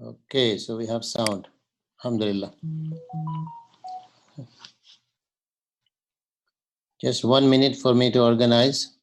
Okay, so we have sound. Alhamdulillah. Just 1 minute for me to organize.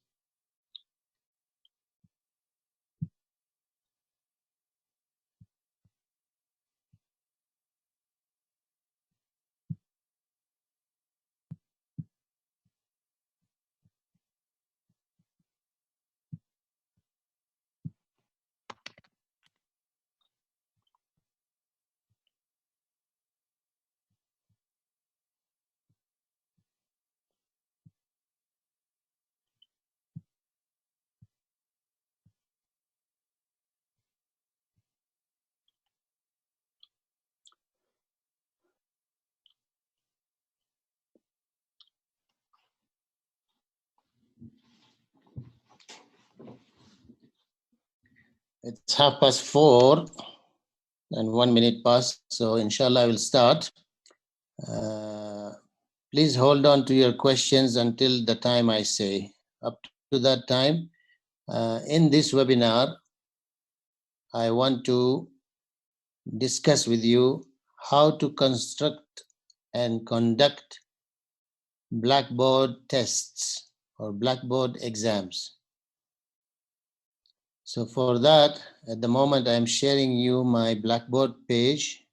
It's 4:30 and 1 minute past, so inshallah I will start. Please hold on to your questions until the time I say. Up to that time, in this webinar, I want to discuss with you how to construct and conduct BlackBoard tests or BlackBoard exams. So for that, at the moment, I'm sharing you my BlackBoard page.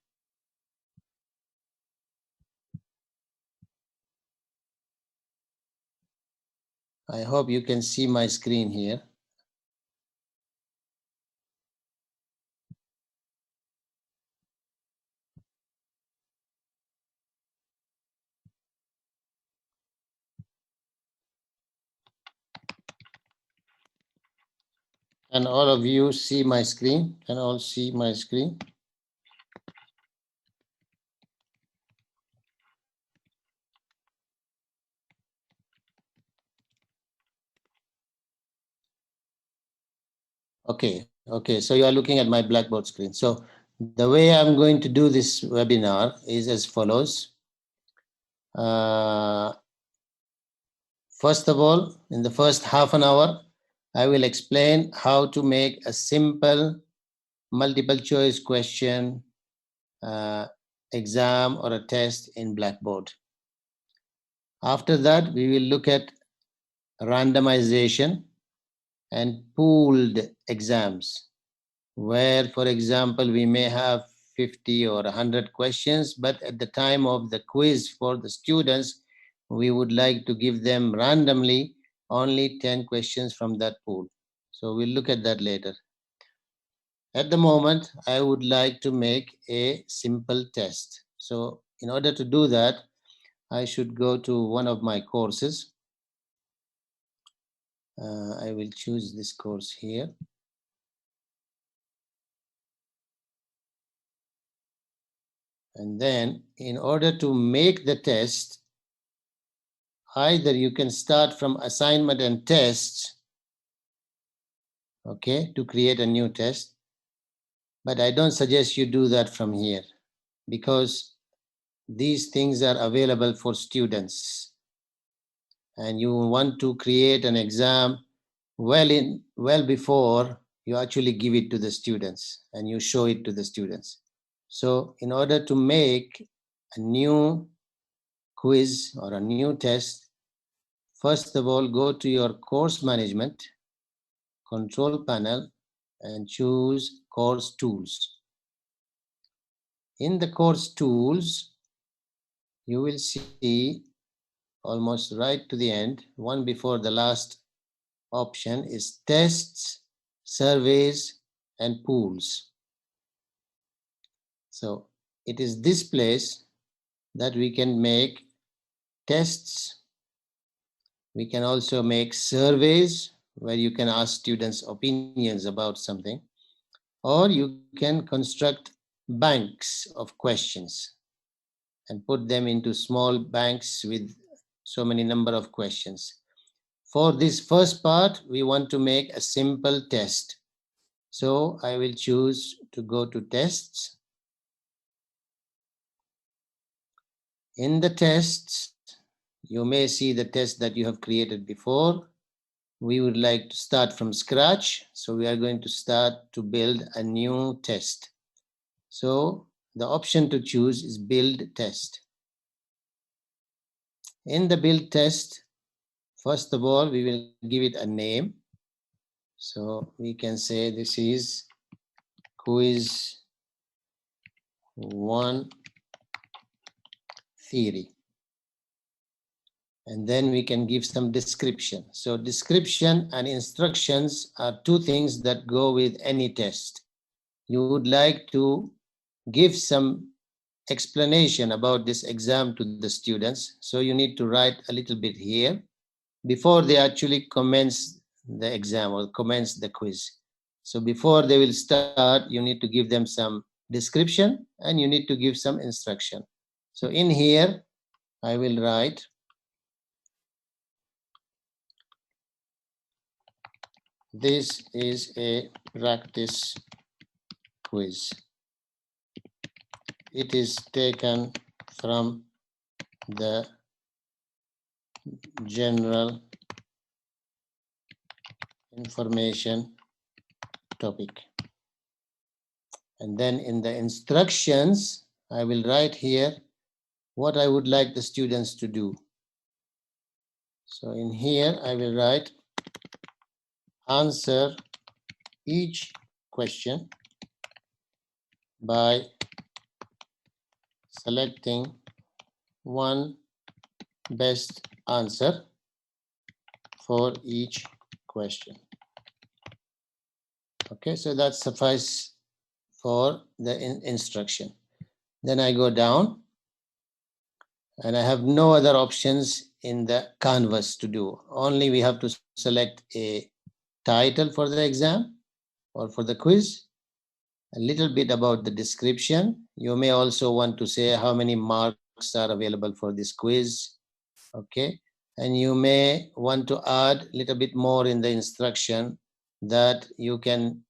I hope you can see my screen here. Can all of you see my screen? Can all see my screen? Okay, so you are looking at my Blackboard screen. So the way I'm going to do this webinar is as follows. First of all, in the first half an hour, I will explain how to make a simple multiple choice question exam or a test in Blackboard. After that, we will look at randomization and pooled exams, where, for example, we may have 50 or 100 questions, but at the time of the quiz for the students, we would like to give them randomly only 10 questions from that pool. So we'll look at that later. At the moment, I would like to make a simple test. So in order to do that, I should go to one of my courses. I will choose this course here. And then in order to make the test, either you can start from assignment and tests, okay, to create a new test. But I don't suggest you do that from here because these things are available for students. And you want to create an exam well before you actually give it to the students and you show it to the students. So in order to make a new quiz or a new test, first of all, go to your course management control panel and choose course tools. In the course tools, you will see almost right to the end, one before the last option is tests, surveys, and pools. So it is this place that we can make tests. We can also make surveys where you can ask students opinions about something, or you can construct banks of questions and put them into small banks with so many number of questions. For this first part, we want to make a simple test. So I will choose to go to tests. In the tests, you may see the test that you have created before. We would like to start from scratch. So we are going to start to build a new test. So the option to choose is build test. In the build test, first of all, we will give it a name. So we can say this is quiz 1 theory. And then we can give some description. So description and instructions are two things that go with any test. You would like to give some explanation about this exam to the students. So you need to write a little bit here before they actually commence the exam or commence the quiz. So before they will start, you need to give them some description and you need to give some instruction. So in here, I will write this is a practice quiz. It is taken from the general information topic. And then in the instructions, I will write here what I would like the students to do. So in here, I will write answer each question by selecting one best answer for each question. Okay, so that suffices for the instruction. Then I go down and I have no other options in the canvas to do. Only we have to select a title for the exam or for the quiz, a little bit about the description. You may also want to say how many marks are available for this quiz, okay? And you may want to add a little bit more in the instruction that you can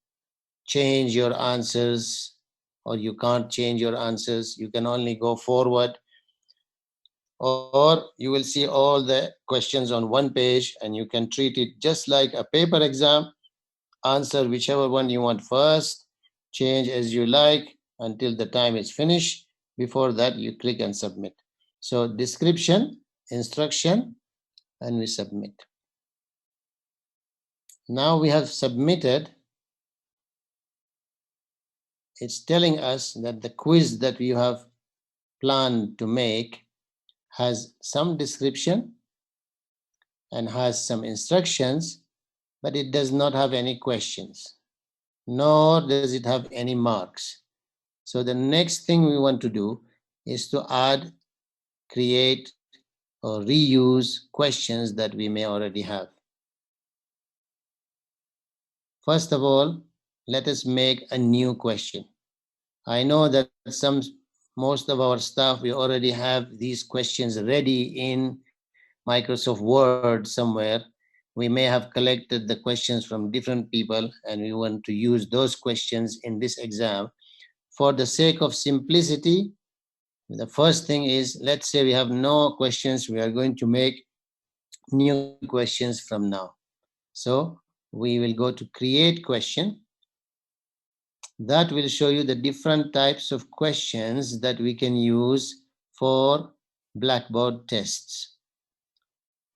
change your answers or you can't change your answers. You can only go forward, or you will see all the questions on one page and you can treat it just like a paper exam. Answer whichever one you want first, change as you like until the time is finished. Before that, you click and submit. So description, instruction, and we submit. Now we have submitted. It's telling us that the quiz that we have planned to make has some description and has some instructions, but it does not have any questions, nor does it have any marks. So the next thing we want to do is to add, create, or reuse questions that we may already have. First of all, let us make a new question. I know that most of our staff, we already have these questions ready in Microsoft Word somewhere. We may have collected the questions from different people and we want to use those questions in this exam. For the sake of simplicity, the first thing is, let's say we have no questions, we are going to make new questions from now. So we will go to create question. That will show you the different types of questions that we can use for Blackboard tests.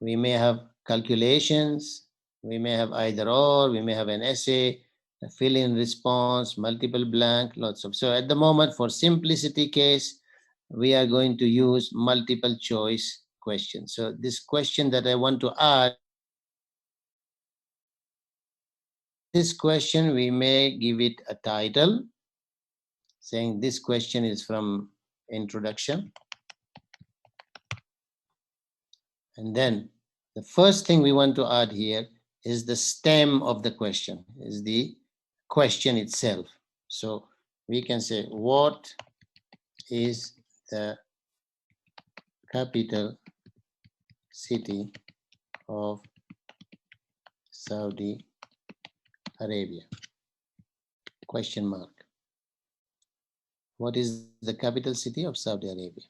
We may have calculations, we may have either or, we may have an essay, a fill-in response, multiple blank, lots of. So at the moment, for simplicity case, we are going to use multiple choice questions. So this question that I want to add, this question we may give it a title, saying this question is from introduction. And then the first thing we want to add here is the stem of the question, is the question itself. So we can say, what is the capital city of Saudi Arabia? Question mark. What is the capital city of Saudi Arabia?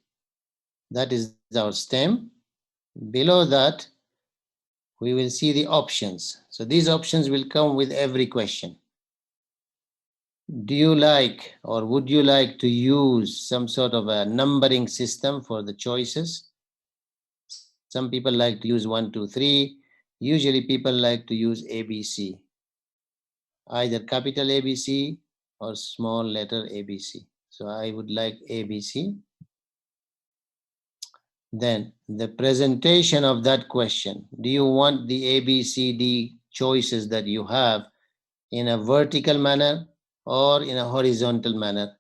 That is our stem. Below that, we will see the options. So these options will come with every question. Do you like or would you like to use some sort of a numbering system for the choices? Some people like to use 1, 2, 3. Usually people like to use ABC, either capital ABC or small letter ABC. So I would like ABC. Then the presentation of that question. Do you want the ABCD choices that you have in a vertical manner or in a horizontal manner?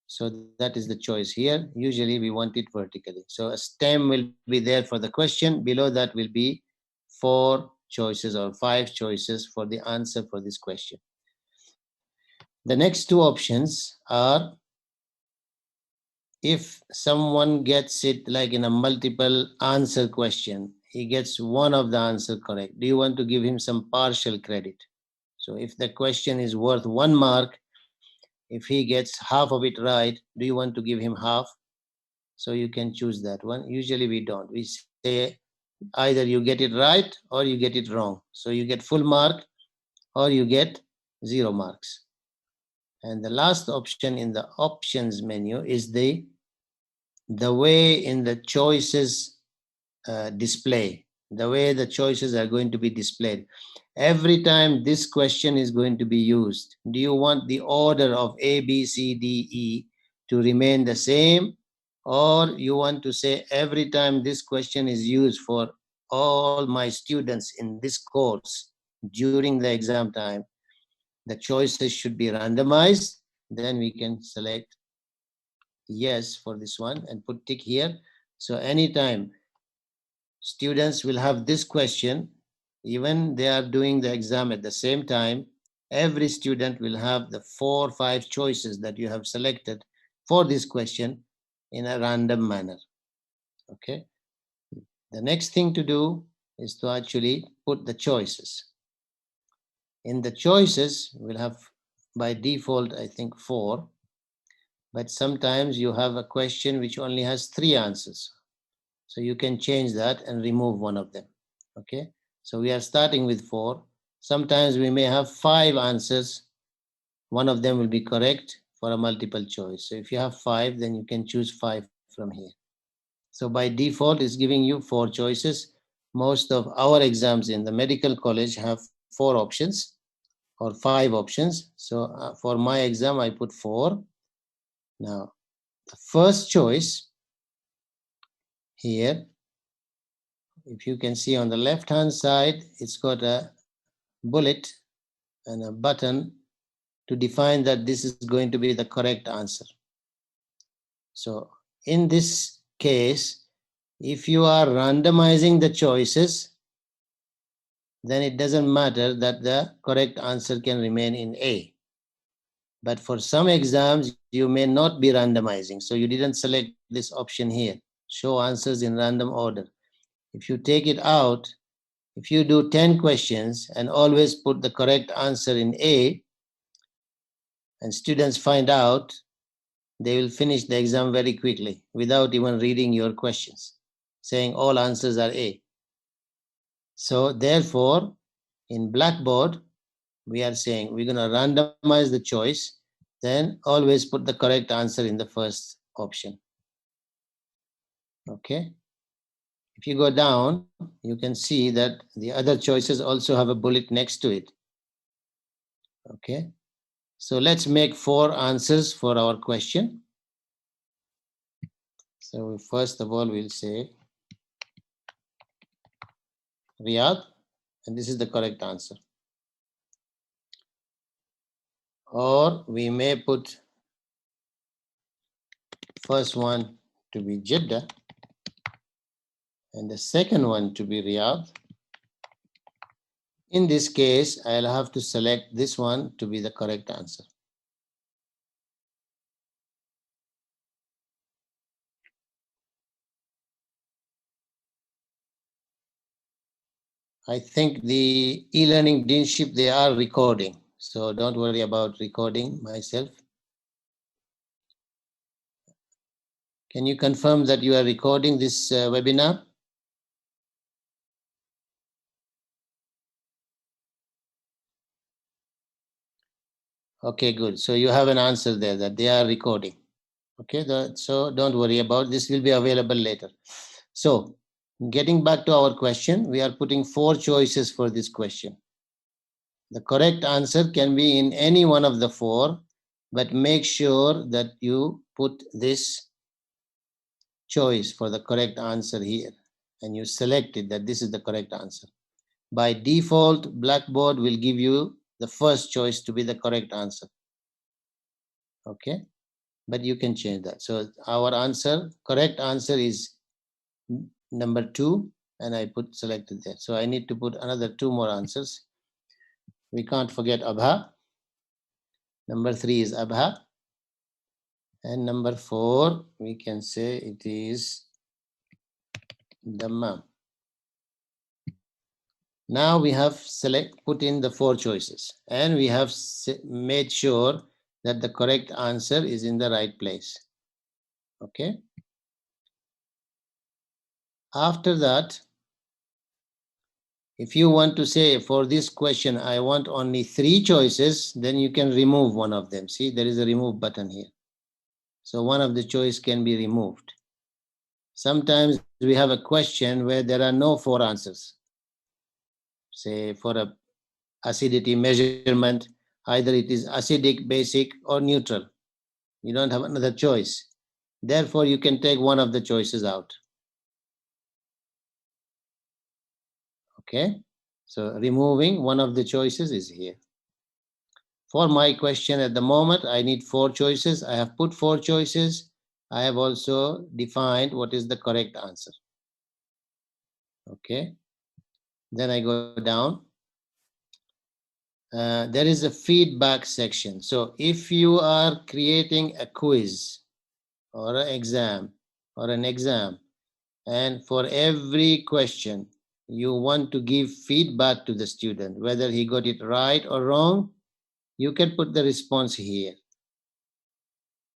So that is the choice here. Usually we want it vertically. So a stem will be there for the question. Below that will be 4 choices or 5 choices for the answer for this question. The next two options are, if someone gets it like in a multiple answer question, he gets one of the answer correct. Do you want to give him some partial credit? So if the question is worth 1 mark, if he gets half of it right, do you want to give him half? So you can choose that one. Usually we don't. We say either you get it right or you get it wrong. So you get full mark or you get 0 marks. And the last option in the options menu is the way in the choices display, the way the choices are going to be displayed. Every time this question is going to be used, do you want the order of A, B, C, D, E to remain the same? Or you want to say every time this question is used for all my students in this course during the exam time, the choices should be randomized? Then we can select yes for this one and put tick here. So anytime students will have this question, even they are doing the exam at the same time, every student will have the 4 or 5 choices that you have selected for this question in a random manner. Okay. The next thing to do is to actually put the choices. In the choices, we'll have by default, I think 4, but sometimes you have a question which only has 3 answers. So you can change that and remove one of them. Okay. So we are starting with 4. Sometimes we may have 5 answers. One of them will be correct for a multiple choice. So if you have 5, then you can choose 5 from here. So by default, it's giving you 4 choices. Most of our exams in the medical college have 4 options or 5 options. So for my exam, I put 4. Now, the first choice here, if you can see on the left hand side, it's got a bullet and a button to define that this is going to be the correct answer. So in this case, if you are randomizing the choices, then it doesn't matter that the correct answer can remain in A. But for some exams, you may not be randomizing. So you didn't select this option here, show answers in random order. If you take it out, if you do 10 questions and always put the correct answer in A, and students find out, they will finish the exam very quickly without even reading your questions, saying all answers are A. So therefore, in Blackboard, we are saying we're going to randomize the choice, then always put the correct answer in the first option. Okay. If you go down, you can see that the other choices also have a bullet next to it. Okay. So let's make 4 answers for our question. So first of all, we'll say Riyadh, and this is the correct answer. Or we may put first one to be Jeddah and the second one to be Riyadh. In this case, I'll have to select this one to be the correct answer. I think the e-learning deanship, they are recording. So don't worry about recording myself. Can you confirm that you are recording this webinar? Okay, good. So you have an answer there that they are recording. Okay, so don't worry about this, will be available later. So getting back to our question, we are putting 4 choices for this question. The correct answer can be in any one of the 4, but make sure that you put this choice for the correct answer here and you select it that this is the correct answer. By default, Blackboard will give you the first choice to be the correct answer. Okay, but you can change that. So our answer, correct answer is number 2, and I put selected there. So I need to put another 2 more answers. We can't forget Abha. Number 3 is Abha. And number 4, we can say it is Dammam. Now we have put in the 4 choices and we have made sure that the correct answer is in the right place. Okay. After that, if you want to say for this question, I want only 3 choices, then you can remove one of them. See, there is a remove button here. So one of the choice can be removed. Sometimes we have a question where there are no 4 answers. Say for a acidity measurement, either it is acidic, basic, or neutral. You don't have another choice. Therefore, you can take one of the choices out. Okay? So removing one of the choices is here. For my question at the moment, I need 4 choices. I have put 4 choices. I have also defined what is the correct answer. Okay? Then I go down. There is a feedback section. So if you are creating a quiz or an exam, and for every question you want to give feedback to the student, whether he got it right or wrong, you can put the response here.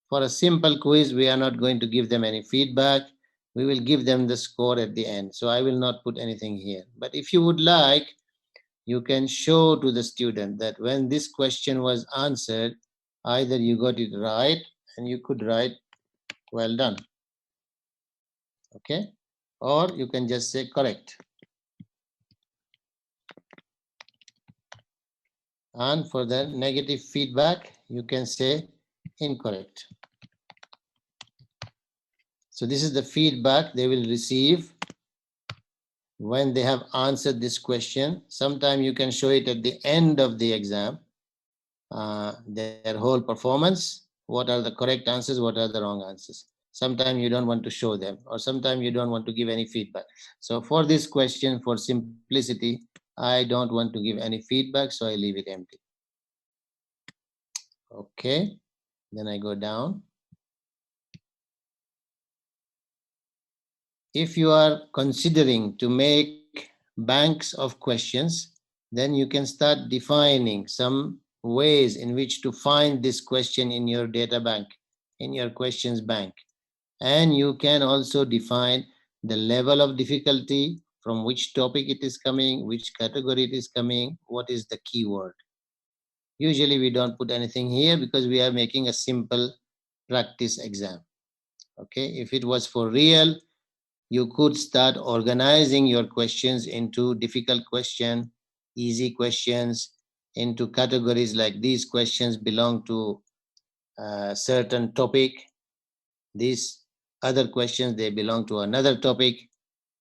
For a simple quiz, we are not going to give them any feedback. We will give them the score at the end. So I will not put anything here. But if you would like, you can show to the student that when this question was answered, either you got it right and you could write, well done. Okay? Or you can just say correct. And for the negative feedback, you can say incorrect. So this is the feedback they will receive when they have answered this question. Sometimes you can show it at the end of the exam, their whole performance, what are the correct answers, what are the wrong answers. Sometimes you don't want to show them, or sometimes you don't want to give any feedback. So for this question, for simplicity, I don't want to give any feedback, so I leave it empty. Okay, then I go down. If you are considering to make banks of questions, then you can start defining some ways in which to find this question in your data bank, in your questions bank. And you can also define the level of difficulty, from which topic it is coming, which category it is coming, what is the keyword. Usually we don't put anything here because we are making a simple practice exam. Okay, if it was for real, you could start organizing your questions into difficult question, easy questions, into categories like these questions belong to a certain topic. These other questions, they belong to another topic,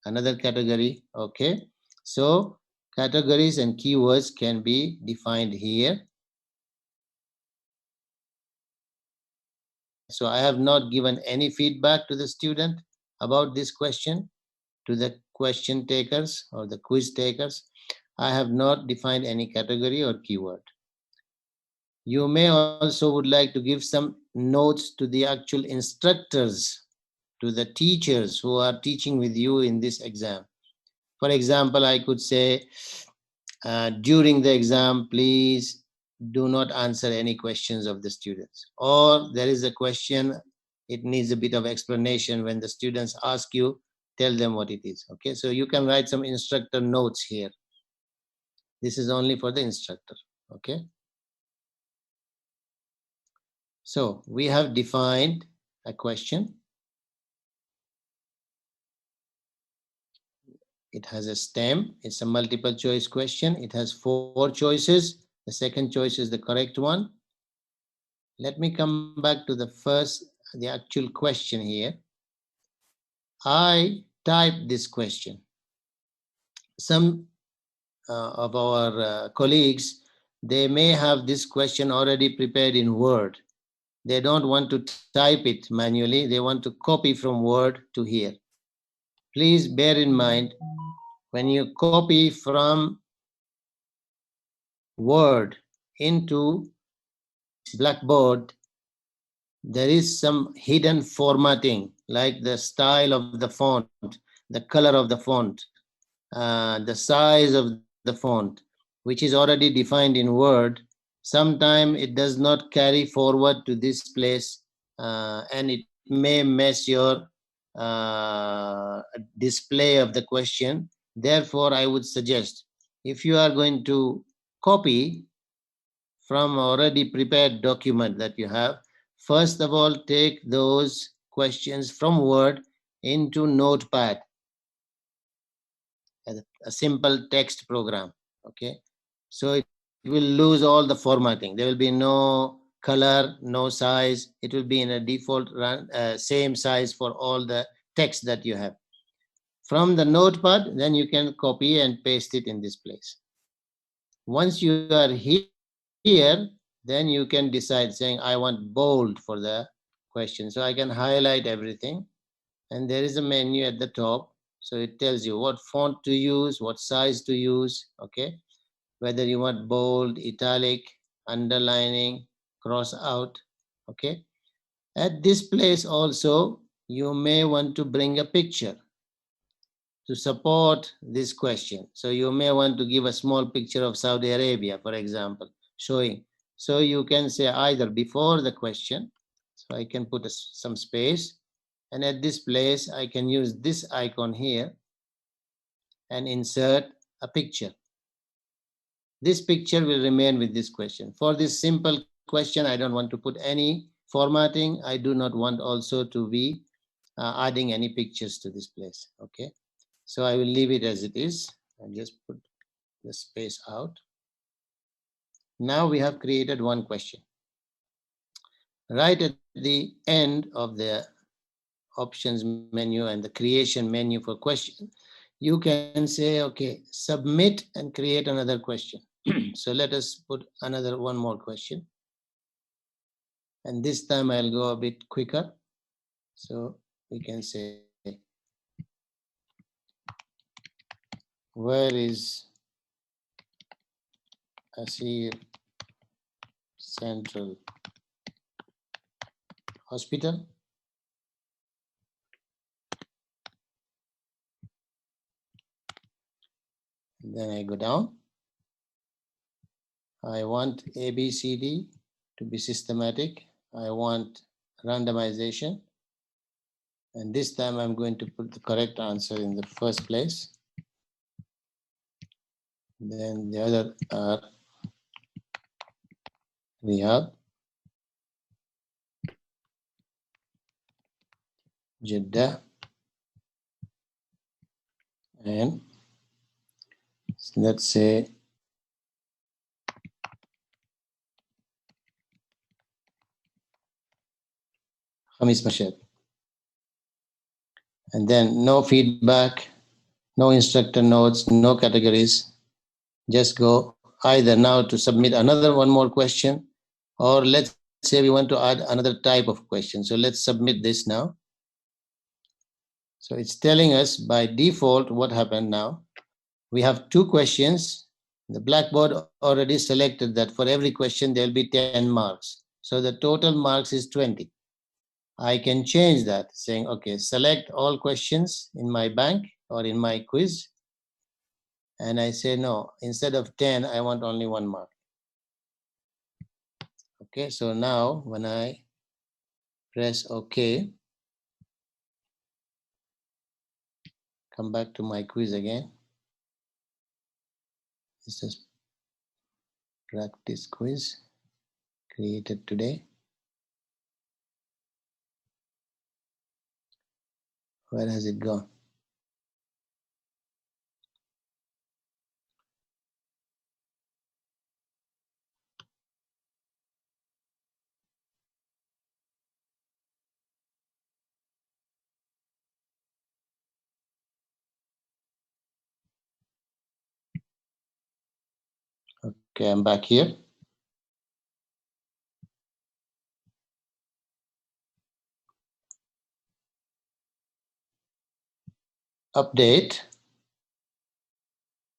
another category. Okay. So categories and keywords can be defined here. So I have not given any feedback to the student about this question, to the question takers or the quiz takers. I have not defined any category or keyword. You may also would like to give some notes to the actual instructors, to the teachers who are teaching with you in this exam. For example, I could say, during the exam, please do not answer any questions of the students. Or there is a question, it needs a bit of explanation. When the students ask you, tell them what it is. Okay, so you can write some instructor notes here. This is only for the instructor. Okay. So we have defined a question. It has a stem. It's a multiple choice question. It has 4 choices. The second choice is the correct one. Let me come back to the actual question here. I typed this question. Some of our colleagues, they may have this question already prepared in Word. They don't want to type it manually. They want to copy from Word to here. Please bear in mind, when you copy from Word into BlackBoard, there is some hidden formatting, like the style of the font, the color of the font, the size of the font, which is already defined in Word. Sometimes it does not carry forward to this place, and it may mess your display of the question. Therefore, I would suggest, if you are going to copy from already prepared document that you have, first of all, take those questions from Word into Notepad, a simple text program. Okay, so it will lose all the formatting. There will be no color, no size. It will be in a default same size for all the text that you have. From the Notepad, then you can copy and paste it in this place. Once you are here, then you can decide saying, I want bold for the question. So I can highlight everything. And there is a menu at the top. So it tells you what font to use, what size to use, okay? Whether you want bold, italic, underlining, cross out, okay? At this place also, you may want to bring a picture to support this question. So you may want to give a small picture of Saudi Arabia, for example, showing. So you can say either before the question, so I can put some space, and at this place, I can use this icon here and insert a picture. This picture will remain with this question. For this simple question, I don't want to put any formatting. I do not want also to be adding any pictures to this place, okay? So I will leave it as it is and just put the space out. Now we have created one question. Right at the end of the options menu and the creation menu for question, you can say, okay, submit and create another question. So let us put one more question. And this time I'll go a bit quicker. So we can say, where is Asir Central Hospital? And then I go down. I want ABCD to be systematic. I want randomization. And this time I'm going to put the correct answer in the first place. Then the other are Riyadh, Jeddah, and let's say Khamis Mashhad. And then no feedback, no instructor notes, no categories. Just go either now to submit one more question, or let's say we want to add another type of question. So let's submit this now. So it's telling us by default what happened now. We have 2 questions. The Blackboard already selected that for every question there will be 10 marks. So the total marks is 20. I can change that, saying, okay, select all questions in my bank or in my quiz. And I say, no, instead of 10, I want only 1 mark. Okay, so now when I press OK, come back to my quiz again. This is practice quiz created today. Where has it gone? Okay, I'm back here. Update.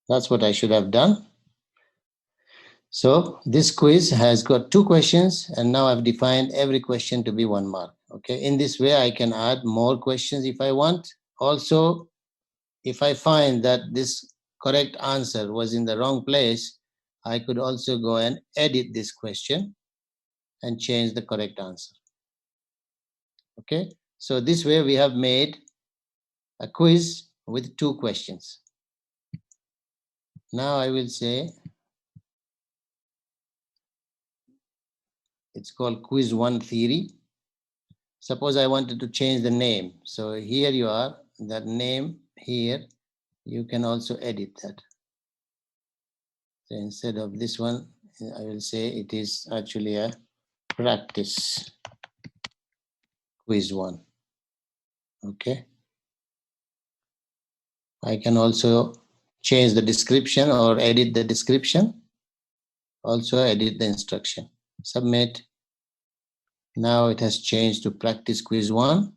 That's what I should have done. So this quiz has got 2 questions, and now I've defined every question to be 1 mark. Okay, in this way I can add more questions if I want. Also, if I find that this correct answer was in the wrong place, I could also go and edit this question and change the correct answer. Okay, so this way we have made a quiz with 2 questions. Now I will say it's called quiz 1 theory. Suppose I wanted to change the name. So here you are, that name here, you can also edit that. So instead of this one, I will say it is actually a practice quiz 1. Okay. I can also change the description or edit the description. Also edit the instruction. Submit. Now it has changed to practice quiz 1.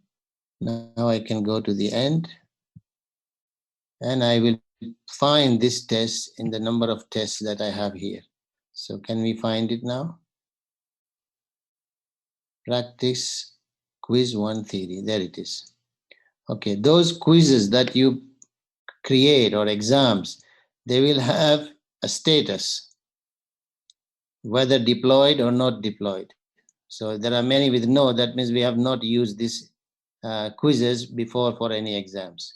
Now I can go to the end and I will find this test in the number of tests that I have here. So can we find it now? Practice quiz 1 theory. There it is. Okay, those quizzes that you create or exams, they will have a status, whether deployed or not deployed. So there are many with no, that means we have not used these quizzes before for any exams.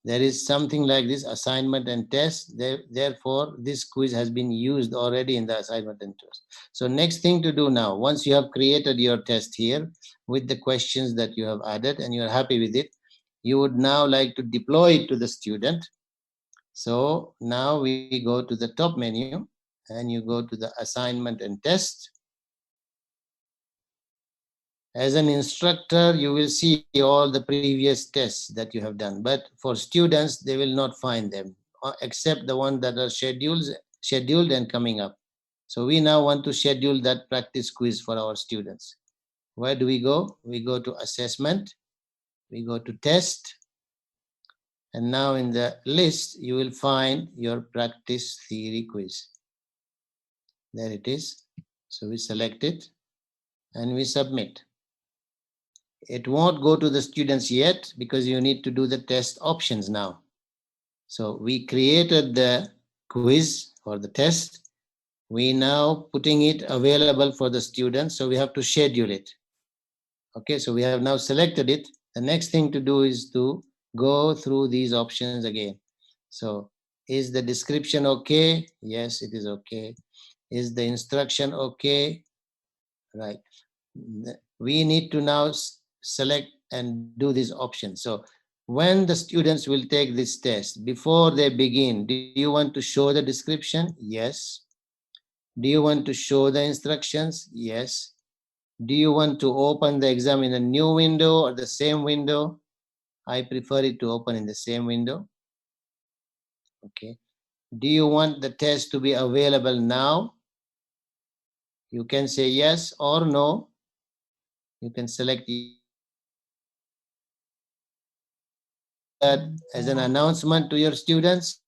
There is something like this assignment and test. Therefore, this quiz has been used already in the assignment and test. So next thing to do now, once you have created your test here with the questions that you have added and you're happy with it, you would now like to deploy it to the student. So now we go to the top menu and you go to the assignment and test. As an instructor, you will see all the previous tests that you have done, but for students, they will not find them, except the ones that are scheduled and coming up. So we now want to schedule that practice quiz for our students. Where do we go? We go to assessment, we go to test, and now in the list, you will find your practice theory quiz. There it is. So we select it and we submit. It won't go to the students yet because you need to do the test options now. So we created the quiz or the test. We now putting it available for the students. So we have to schedule it. Okay, so we have now selected it. The next thing to do is to go through these options again. So is the description okay? Yes, it is okay. Is the instruction okay? Right. We need to now select and do these options. So when the students will take this test, before they begin, do you want to show the description? Yes. Do you want to show the instructions? Yes. Do you want to open the exam in a new window or the same window? I prefer it to open in the same window. Okay. Do you want the test to be available now? You can say yes or no. You can select that as an announcement to your students.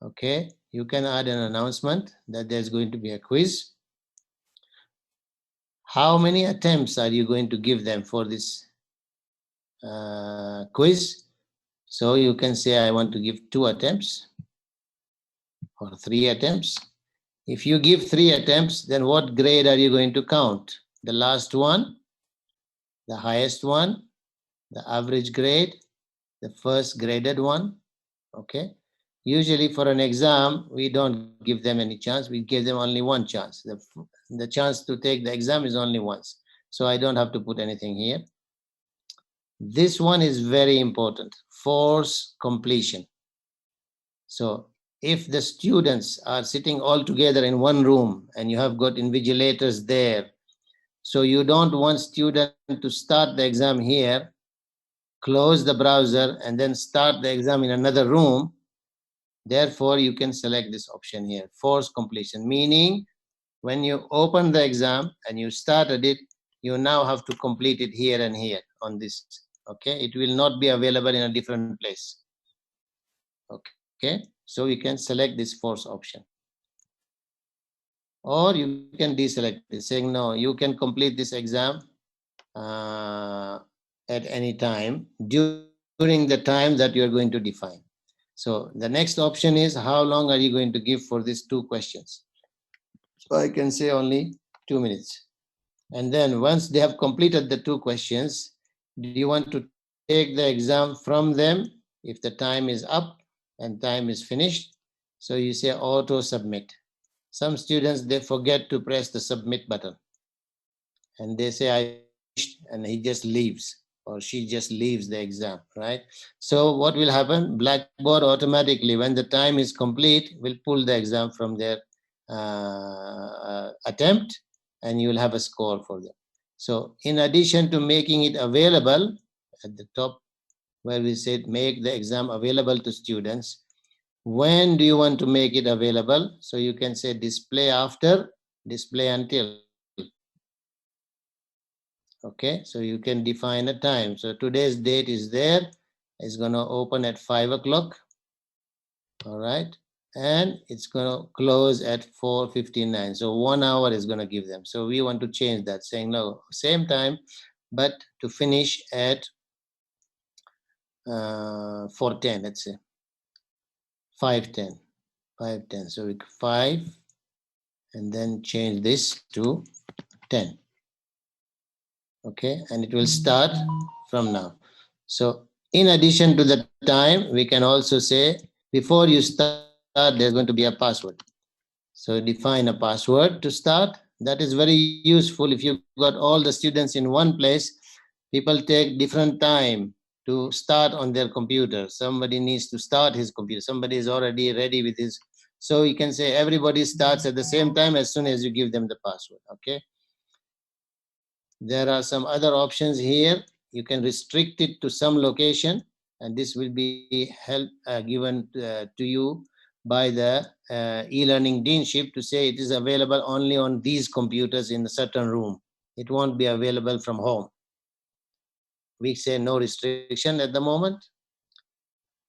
Okay, you can add an announcement that there's going to be a quiz. How many attempts are you going to give them for this quiz? So you can say, I want to give 2 attempts or 3 attempts. If you give 3 attempts, then what grade are you going to count? The last one, the highest one, the average grade, the first graded one. Okay. Usually for an exam, we don't give them any chance. We give them only 1 chance. The chance to take the exam is only once. So I don't have to put anything here. This one is very important, force completion. So if the students are sitting all together in one room and you have got invigilators there, so you don't want student to start the exam here, close the browser, and then start the exam in another room. Therefore, you can select this option here, force completion, meaning when you open the exam and you started it, you now have to complete it here and here on this. Okay, it will not be available in a different place. Okay, so you can select this force option. Or you can deselect it, saying no, you can complete this exam at any time during the time that you are going to define. So the next option is how long are you going to give for these two questions? So I can say only 2 minutes. And then once they have completed the two questions, do you want to take the exam from them if the time is up and time is finished? So you say auto submit. Some students, they forget to press the submit button and they say I finished, and he just leaves or she just leaves the exam, right? So what will happen? Blackboard automatically, when the time is complete, will pull the exam from their attempt, and you will have a score for them. So in addition to making it available at the top where we said make the exam available to students, when do you want to make it available? So you can say display after, display until. Okay, so you can define a time. So today's date is there. It's going to open at 5 o'clock. All right. And it's going to close at 4:59. So 1 hour is going to give them. So we want to change that, saying no, same time, but to finish at 4:10, let's say 5:10. 5:10. So we 5 and then change this to 10. Okay, and it will start from now. So in addition to the time, we can also say before you start, there's going to be a password. So define a password to start. That is very useful. If you got all the students in one place, people take different time to start on their computer. Somebody needs to start his computer. Somebody is already ready with his. So you can say everybody starts at the same time as soon as you give them the password. Okay. There are some other options here. You can restrict it to some location, and this will be given to you by the e-learning deanship to say it is available only on these computers in a certain room. It won't be available from home. We say no restriction at the moment.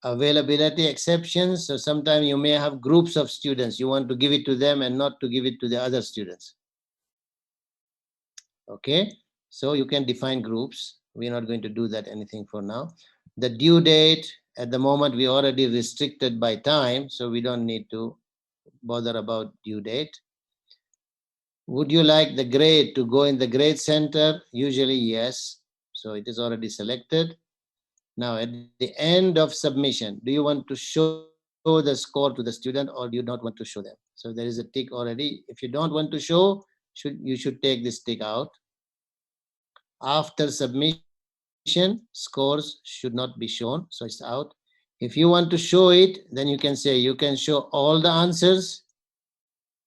Availability exceptions. So sometimes you may have groups of students. You want to give it to them and not to give it to the other students. Okay, so you can define groups. We're not going to do that anything for now. The due date, at the moment, we already restricted by time, so we don't need to bother about due date. Would you like the grade to go in the grade center? Usually, yes. So it is already selected. Now, at the end of submission, do you want to show the score to the student or do you not want to show them? So there is a tick already. If you don't want to show, you should take this tick out. After submission, scores should not be shown, so it's out. If you want to show it, then you can say you can show all the answers,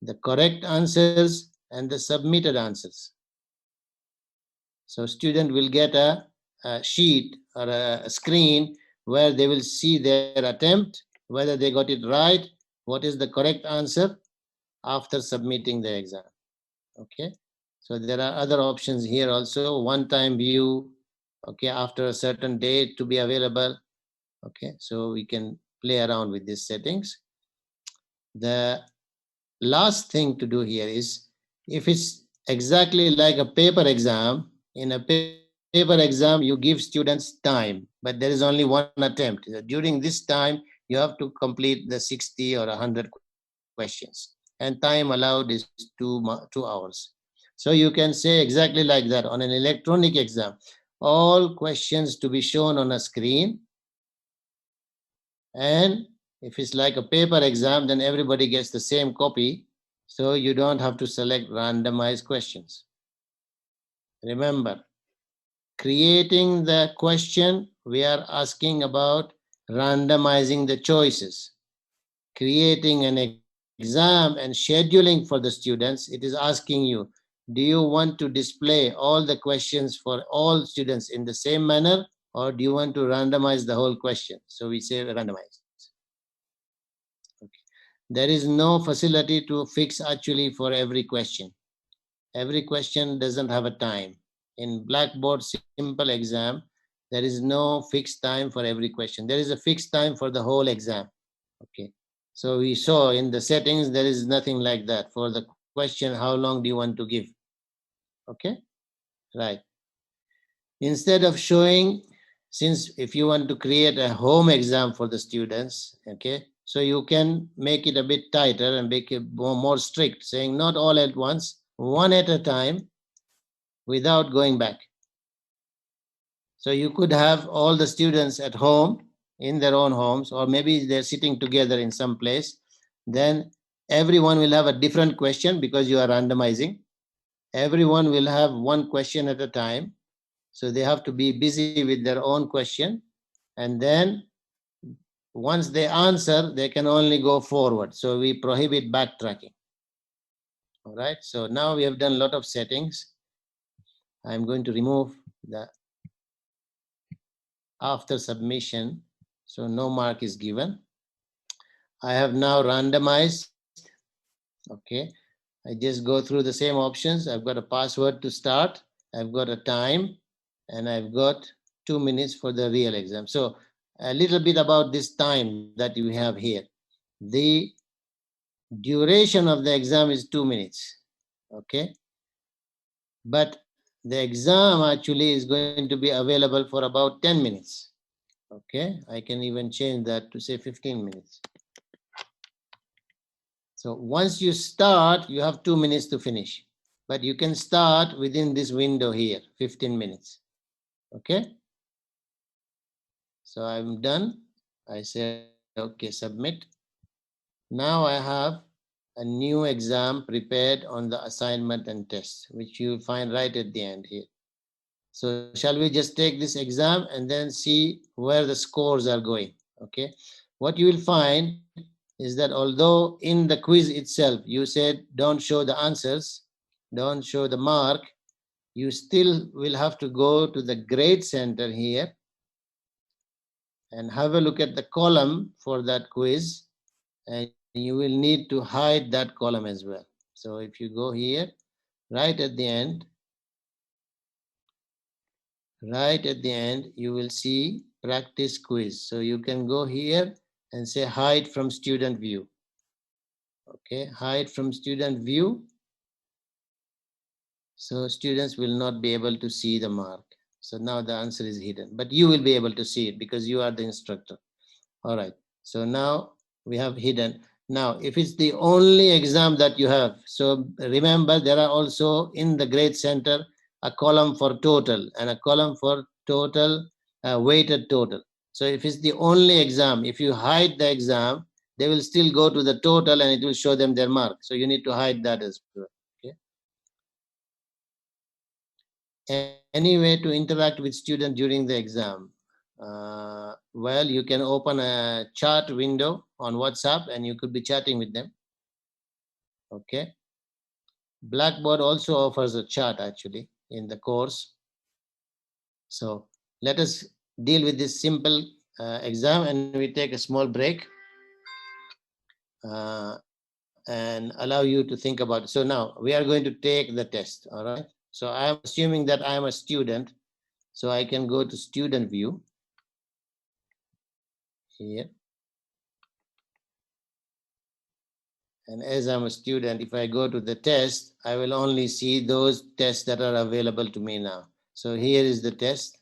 the correct answers, and the submitted answers. So student will get a sheet or a screen where they will see their attempt, whether they got it right, what is the correct answer after submitting the exam. Okay, so there are other options here also. One-time view, okay, after a certain date to be available. Okay, so we can play around with these settings. The last thing to do here is, if it's exactly like a paper exam, in a paper exam you give students time, but there is only one attempt. During this time you have to complete the 60 or 100 questions, and time allowed is 2 hours. So you can say exactly like that. On an electronic exam, all questions to be shown on a screen, and if it's like a paper exam, then everybody gets the same copy. So you don't have to select randomized questions. Remember, creating the question, we are asking about randomizing the choices. Creating an exam and scheduling for the students, it is asking you, do you want to display all the questions for all students in the same manner, or do you want to randomize the whole question? So we say randomize. Okay. There is no facility to fix actually for every question. Every question doesn't have a time. In Blackboard simple exam, there is no fixed time for every question. There is a fixed time for the whole exam. Okay. So we saw in the settings, there is nothing like that. For the question, how long do you want to give? Okay. Right. Instead of showing, since if you want to create a home exam for the students, okay, so you can make it a bit tighter and make it more strict, saying not all at once, one at a time without going back. So you could have all the students at home in their own homes, or maybe they're sitting together in some place. Then everyone will have a different question because you are randomizing. Everyone will have one question at a time. So they have to be busy with their own question. And then once they answer, they can only go forward. So we prohibit backtracking. All right. So now we have done a lot of settings. I'm going to remove the after submission. So no mark is given. I have now randomized. Okay. I just go through the same options. I've got a password to start. I've got a time, and I've got 2 minutes for the real exam. So a little bit about this time that you have here. The duration of the exam is 2 minutes. Okay. But the exam actually is going to be available for about 10 minutes. Okay. I can even change that to say 15 minutes. So once you start, you have 2 minutes to finish. But you can start within this window here, 15 minutes. Okay. So I'm done. I say, okay, submit. Now I have a new exam prepared on the assignment and test, which you'll find right at the end here. So shall we just take this exam and then see where the scores are going? Okay. What you will find is that although in the quiz itself you said don't show the answers, don't show the mark, you still will have to go to the grade center here and have a look at the column for that quiz, and you will need to hide that column as well. So if you go here, right at the end, you will see practice quiz. So you can go here and say hide from student view. Okay, hide from student view. So students will not be able to see the mark. So now the answer is hidden, but you will be able to see it because you are the instructor. All right. So now we have hidden. Now, if it's the only exam that you have, so remember there are also in the grade center a column for total and a column for total, weighted total. So if it's the only exam, if you hide the exam, they will still go to the total and it will show them their mark. So you need to hide that as well. Okay. Any way to interact with student during the exam? Well, you can open a chat window on WhatsApp and you could be chatting with them. Okay. Blackboard also offers a chat actually in the course. So let us deal with this simple exam and we take a small break and allow you to think about it. So now we are going to take the test. All right. So I am assuming that I am a student. So I can go to student view here. And as I'm a student, if I go to the test, I will only see those tests that are available to me now. So here is the test.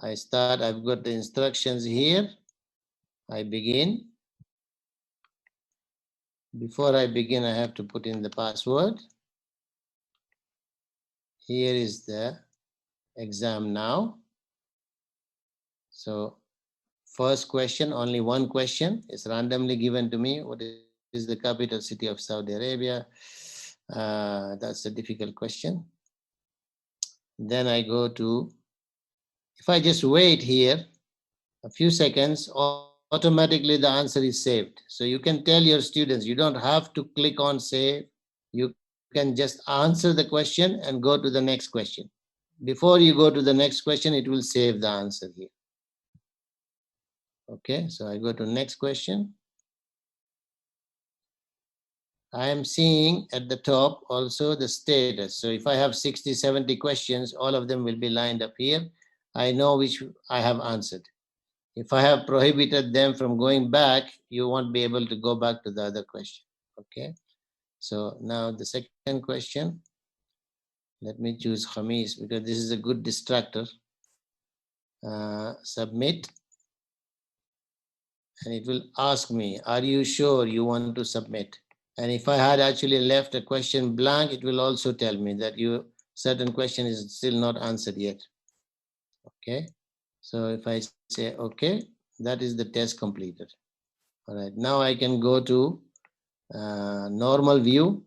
I start, I've got the instructions here. I begin. Before I begin, I have to put in the password. Here is the exam now. So first question, only one question is randomly given to me. What is the capital city of Saudi Arabia? That's a difficult question. Then I go to, if I just wait here a few seconds, automatically the answer is saved. So you can tell your students, you don't have to click on save. You can just answer the question and go to the next question. Before you go to the next question, it will save the answer here. Okay, so I go to next question. I am seeing at the top also the status. So if I have 60, 70 questions, all of them will be lined up here. I know which I have answered. If I have prohibited them from going back, you won't be able to go back to the other question. Okay. So now the second question. Let me choose Khamis because this is a good distractor. Submit. And it will ask me, are you sure you want to submit? And if I had actually left a question blank, it will also tell me that your certain question is still not answered yet. Okay. So if I say okay, that is the test completed. All right. Now I can go to normal view.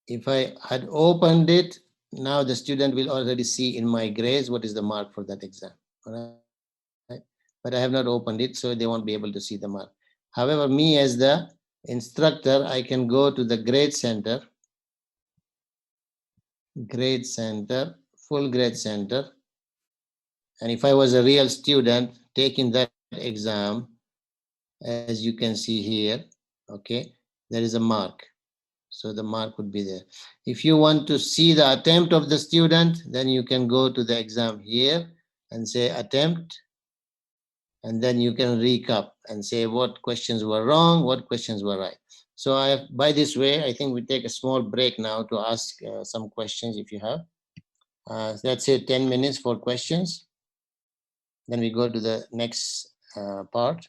If I had opened it, now the student will already see in my grades what is the mark for that exam. All right. But I have not opened it, so they won't be able to see the mark. However, me as the instructor, I can go to the grade center, full grade center. And if I was a real student taking that exam, as you can see here, okay, there is a mark. So the mark would be there. If you want to see the attempt of the student, then you can go to the exam here and say attempt. And then you can recap and say what questions were wrong, what questions were right. So by this way, I think we take a small break now to ask some questions if you have. Let's say 10 minutes for questions. Then we go to the next part.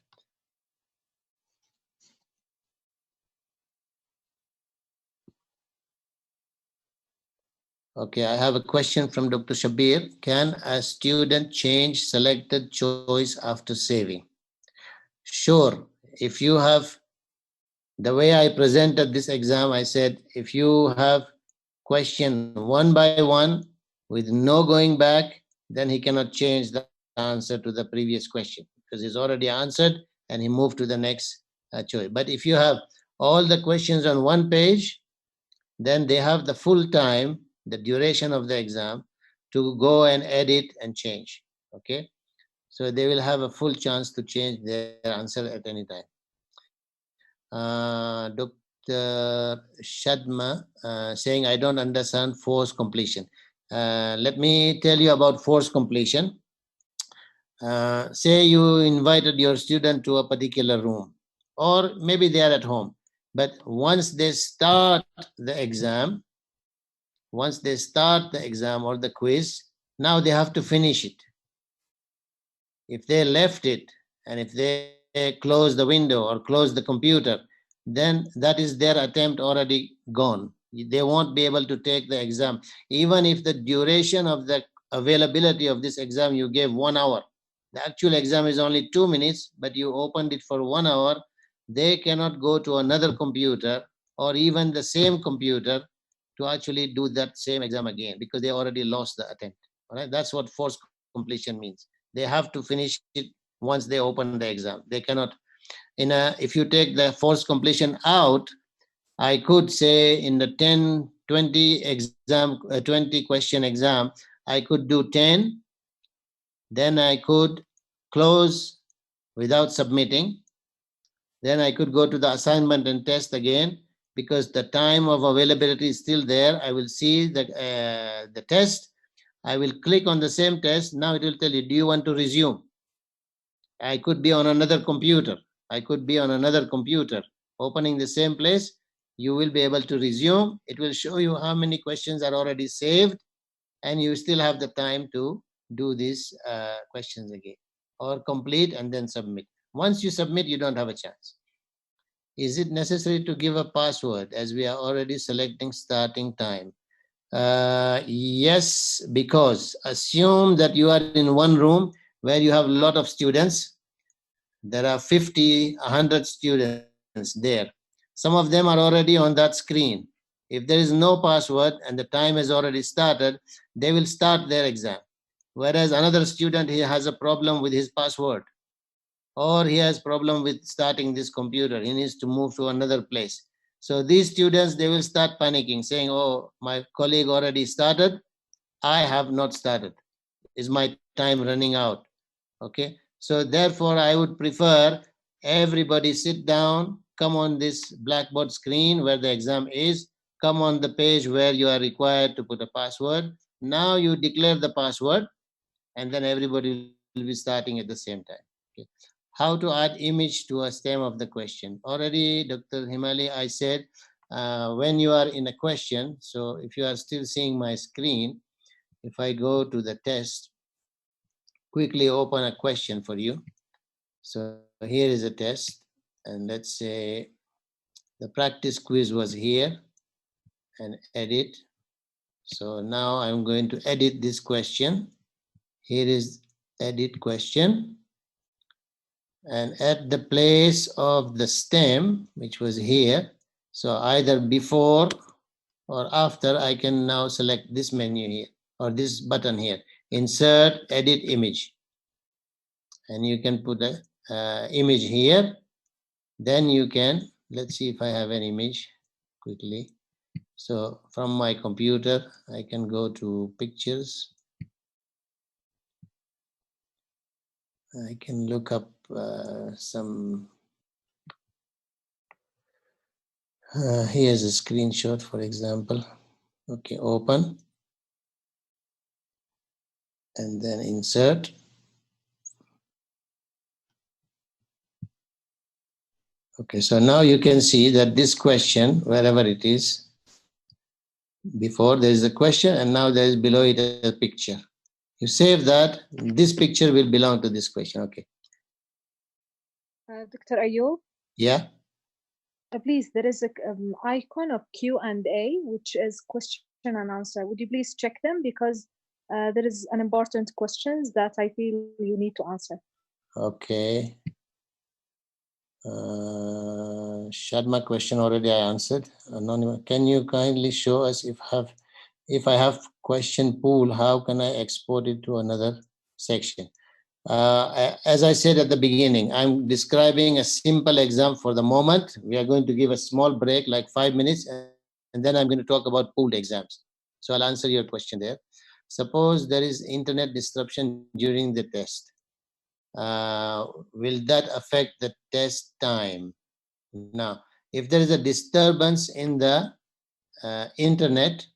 Okay, I have a question from Dr. Shabir. Can a student change selected choice after saving? Sure. If you have, the way I presented this exam, I said, if you have question one by one with no going back, then he cannot change the answer to the previous question because he's already answered and he moved to the next choice. But if you have all the questions on one page, then they have the full time, the duration of the exam, to go and edit and change. Okay, so they will have a full chance to change their answer at any time. Dr. Shadma saying, I don't understand forced completion. Let me tell you about forced completion. Say you invited your student to a particular room, or maybe they are at home. But once they start the exam, or the quiz, now they have to finish it. If they left it and if they close the window or close the computer, then that is their attempt already gone. They won't be able to take the exam. Even if the duration of the availability of this exam you gave 1 hour, the actual exam is only 2 minutes, but you opened it for 1 hour, they cannot go to another computer or even the same computer to actually do that same exam again because they already lost the attempt. All right, that's what forced completion means. They have to finish it once they open the exam. They cannot. If you take the forced completion out, I could say in the 10, 20 exam, 20 question exam, I could do 10. Then I could close without submitting. Then I could go to the assignment and test again because the time of availability is still there. I will see the test. I will click on the same test. Now it will tell you, do you want to resume? I could be on another computer. Opening the same place, you will be able to resume. It will show you how many questions are already saved, and you still have the time to do these questions again or complete and then submit. Once you submit, you don't have a chance. Is it necessary to give a password as we are already selecting starting time? Yes, because assume that you are in one room where you have a lot of students. There are 50, 100 students there. Some of them are already on that screen. If there is no password and the time has already started, they will start their exam. Whereas another student, he has a problem with his password, or he has problem with starting this computer. He needs to move to another place. So these students, they will start panicking, saying, oh, my colleague already started. I have not started. Is my time running out? Okay. So therefore, I would prefer everybody sit down, come on this Blackboard screen where the exam is, come on the page where you are required to put a password. Now you declare the password, and then everybody will be starting at the same time. Okay. How to add image to a stem of the question. Already, Dr. Himali, I said, when you are in a question, so if you are still seeing my screen, if I go to the test, quickly open a question for you. So here is a test, and let's say the practice quiz was here, and edit. So now I'm going to edit this question. Here is edit question. And at the place of the stem, which was here, so either before or after, I can now select this menu here, or this button here, insert edit image. And you can put a image here. Then you can, let's see if I have an image quickly. So from my computer, I can go to pictures. I can look up some. Here's a screenshot, for example. Okay, open. And then insert. Okay, so now you can see that this question, wherever it is, before there is a question, and now there is below it a picture. You save that, this picture will belong to this question. Okay. Dr. Ayyub? Yeah. Please, there is a icon of Q&A, which is question and answer. Would you please check them because there is an important questions that I feel you need to answer. Okay. Shadma question already I answered. Anonymous, can you kindly show us if I have question pool, how can I export it to another section? As I said at the beginning, I'm describing a simple exam for the moment. We are going to give a small break, like 5 minutes, and then I'm going to talk about pooled exams. So I'll answer your question there. Suppose there is internet disruption during the test. Will that affect the test time? Now, if there is a disturbance in the internet,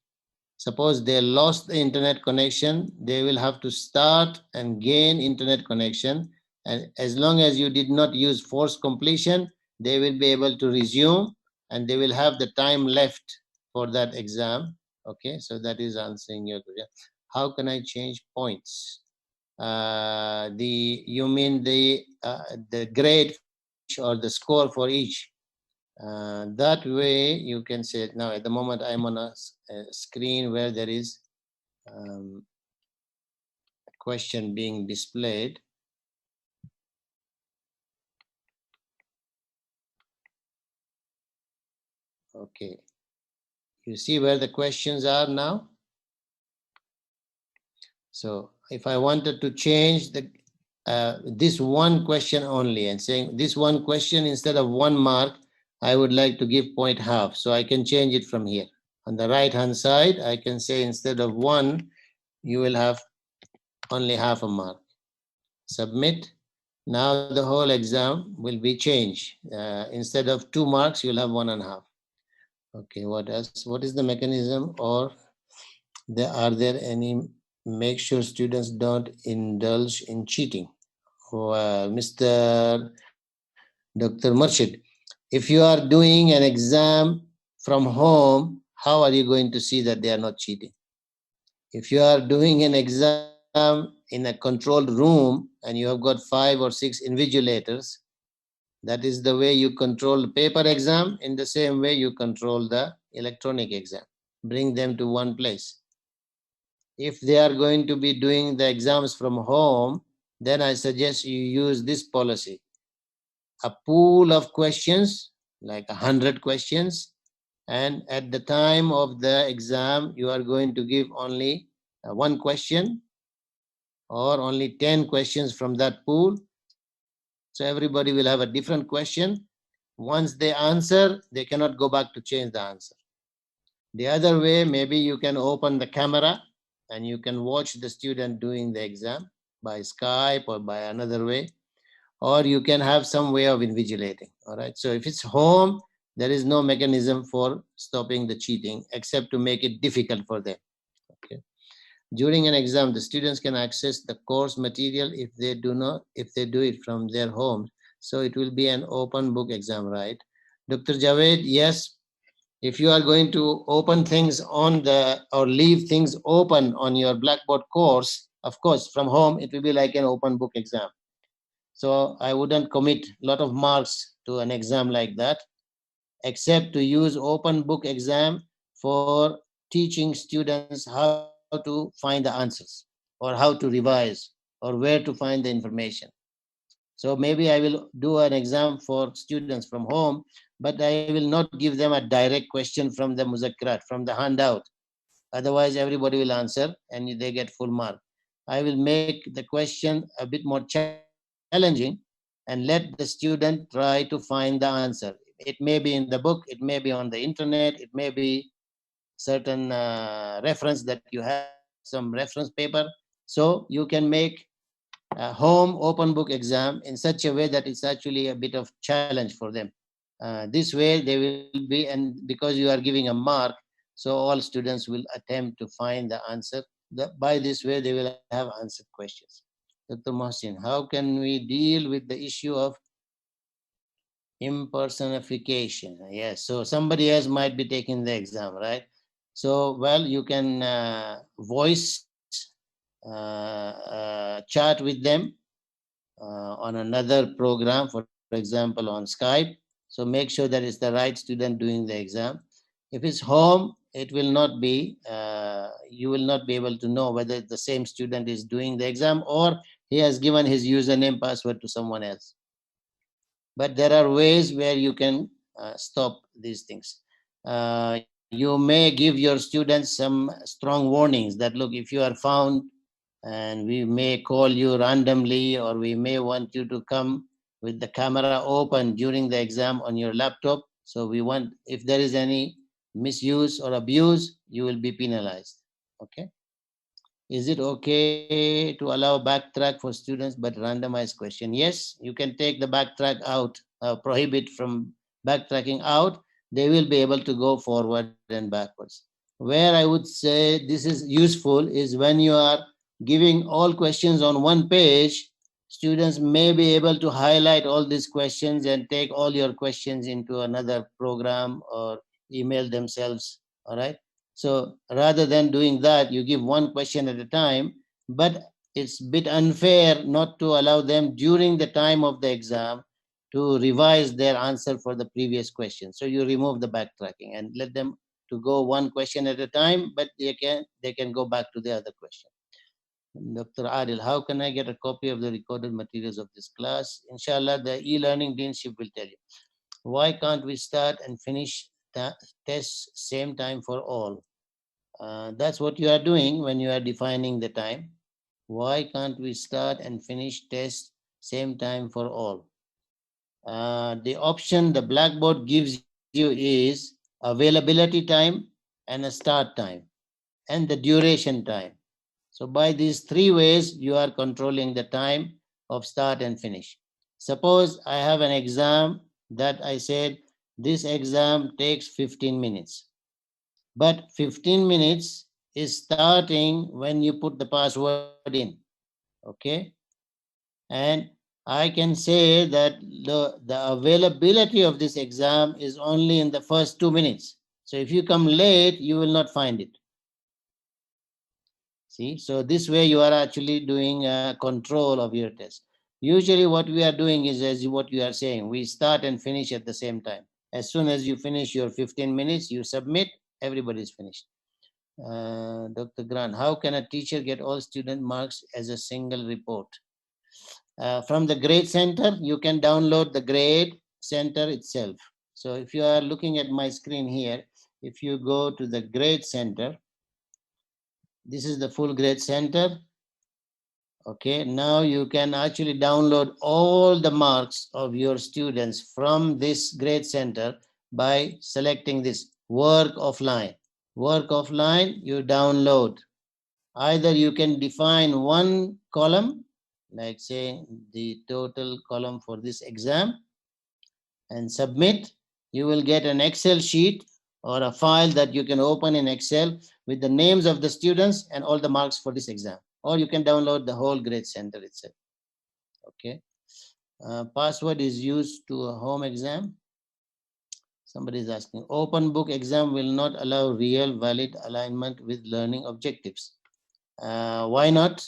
suppose they lost the internet connection, they will have to start and gain internet connection. And as long as you did not use forced completion, they will be able to resume, and they will have the time left for that exam. Okay, so that is answering your question. How can I change points? You mean the grade for each or the score for each? That way you can say, now at the moment I'm on a screen where there is a question being displayed. Okay, you see where the questions are now. So if I wanted to change the this one question only, and saying this one question, instead of 1 mark, I would like to give 0.5, so I can change it from here. On the right hand side, I can say instead of 1, you will have only half a mark. Submit. Now the whole exam will be changed. Instead of 2 marks, you'll have 1.5. Okay, what else? What is the mechanism, or are there any make sure students don't indulge in cheating? Mr. Dr. Murshid, if you are doing an exam from home, how are you going to see that they are not cheating? If you are doing an exam in a controlled room and you have got 5 or 6 invigilators, that is the way you control the paper exam. In the same way, you control the electronic exam. Bring them to one place. If they are going to be doing the exams from home, then I suggest you use this policy. a pool of questions, like 100 questions, and at the time of the exam, you are going to give only one question or only 10 questions from that pool. So everybody will have a different question. Once they answer, they cannot go back to change the answer. The other way, maybe you can open the camera and you can watch the student doing the exam by Skype or by another way, or you can have some way of invigilating. All right. So if it's home, there is no mechanism for stopping the cheating except to make it difficult for them. Okay. During an exam, the students can access the course material if they do it from their homes. So it will be an open book exam, right? Dr. Javed, yes, if you are going to open things on the or leave things open on your Blackboard course, of course, from home, it will be like an open book exam. So I wouldn't commit a lot of marks to an exam like that, except to use open book exam for teaching students how to find the answers or how to revise or where to find the information. So maybe I will do an exam for students from home, but I will not give them a direct question from the muzakkirat, from the handout. Otherwise, everybody will answer and they get full mark. I will make the question a bit more challenging and let the student try to find the answer. It may be in the book, it may be on the internet, it may be certain reference that you have, some reference paper. So you can make a home open book exam in such a way that it's actually a bit of challenge for them. This way they will be, and because you are giving a mark, so all students will attempt to find the answer. By this way, they will have answered questions. Dr. Mohsin, how can we deal with the issue of impersonification? Yes, so somebody else might be taking the exam, right? So, well, you can voice chat with them on another program, for example, on Skype. So make sure that it's the right student doing the exam. If it's home, it will not be, you will not be able to know whether the same student is doing the exam or he has given his username password to someone else. But there are ways where you can stop these things. You may give your students some strong warnings that look, if you are found, and we may call you randomly, or we may want you to come with the camera open during the exam on your laptop. So we want, if there is any misuse or abuse, you will be penalized. Okay. Is it okay to allow backtrack for students but randomized question? Yes, you can take the backtrack out, prohibit from backtracking out. They will be able to go forward and backwards. Where I would say this is useful is when you are giving all questions on one page, students may be able to highlight all these questions and take all your questions into another program or email themselves. All right. So rather than doing that, you give one question at a time, but it's a bit unfair not to allow them during the time of the exam to revise their answer for the previous question. So you remove the backtracking and let them to go one question at a time, but they can go back to the other question. Dr. Adil, how can I get a copy of the recorded materials of this class? Inshallah, the e-learning deanship will tell you. Why can't we start and finish tests same time for all? That's what you are doing when you are defining the time. Why can't we start and finish tests same time for all? The option the Blackboard gives you is availability time and a start time and the duration time. So by these three ways, you are controlling the time of start and finish. Suppose I have an exam that I said this exam takes 15 minutes, but 15 minutes is starting when you put the password in. Okay. And I can say that the availability of this exam is only in the first 2 minutes. So if you come late, you will not find it. See, so this way you are actually doing control of your test. Usually what we are doing is as what you are saying, we start and finish at the same time. As soon as you finish your 15 minutes, you submit, everybody's finished. Dr. Grant, how can a teacher get all student marks as a single report? From the grade center, you can download the grade center itself. So if you are looking at my screen here, if you go to the grade center, this is the full grade center. Okay, now you can actually download all the marks of your students from this grade center by selecting this work offline. Work offline, you download. Either you can define one column, like say the total column for this exam, and submit. You will get an Excel sheet or a file that you can open in Excel with the names of the students and all the marks for this exam. Or you can download the whole grade center itself. Okay. Password is used to a home exam. Somebody is asking. Open book exam will not allow real valid alignment with learning objectives. Why not?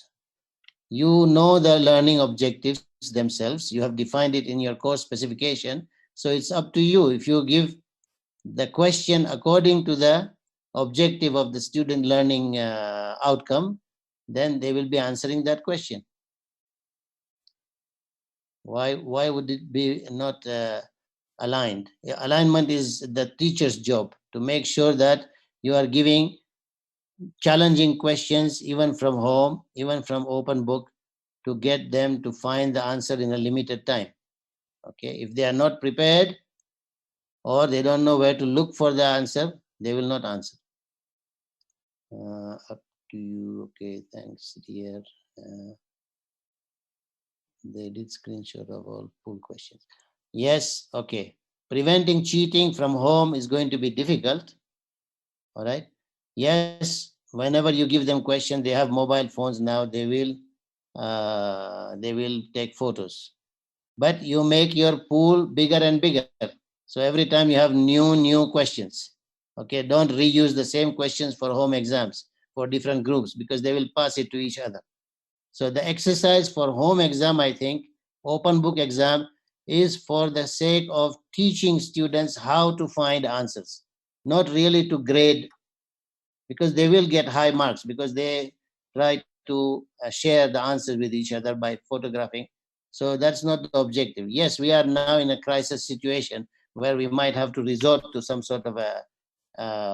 You know the learning objectives themselves. You have defined it in your course specification. So it's up to you. If you give the question according to the objective of the student learning outcome, then they will be answering that question. Why would it be not aligned? Alignment is the teacher's job to make sure that you are giving challenging questions even from home, even from open book, to get them to find the answer in a limited time. Okay, if they are not prepared or they don't know where to look for the answer, they will not answer. Up to you. Okay, thanks, dear. They did screenshot of all pool questions. Yes, okay. Preventing cheating from home is going to be difficult. All right. Yes, whenever you give them questions, they have mobile phones now. They will take photos. But you make your pool bigger and bigger. So every time you have new questions. Okay, don't reuse the same questions for home exams for different groups because they will pass it to each other. So the exercise for home exam, I think, open book exam, is for the sake of teaching students how to find answers, not really to grade, because they will get high marks because they try to share the answers with each other by photographing. So that's not the objective. Yes, we are now in a crisis situation where we might have to resort to some sort of a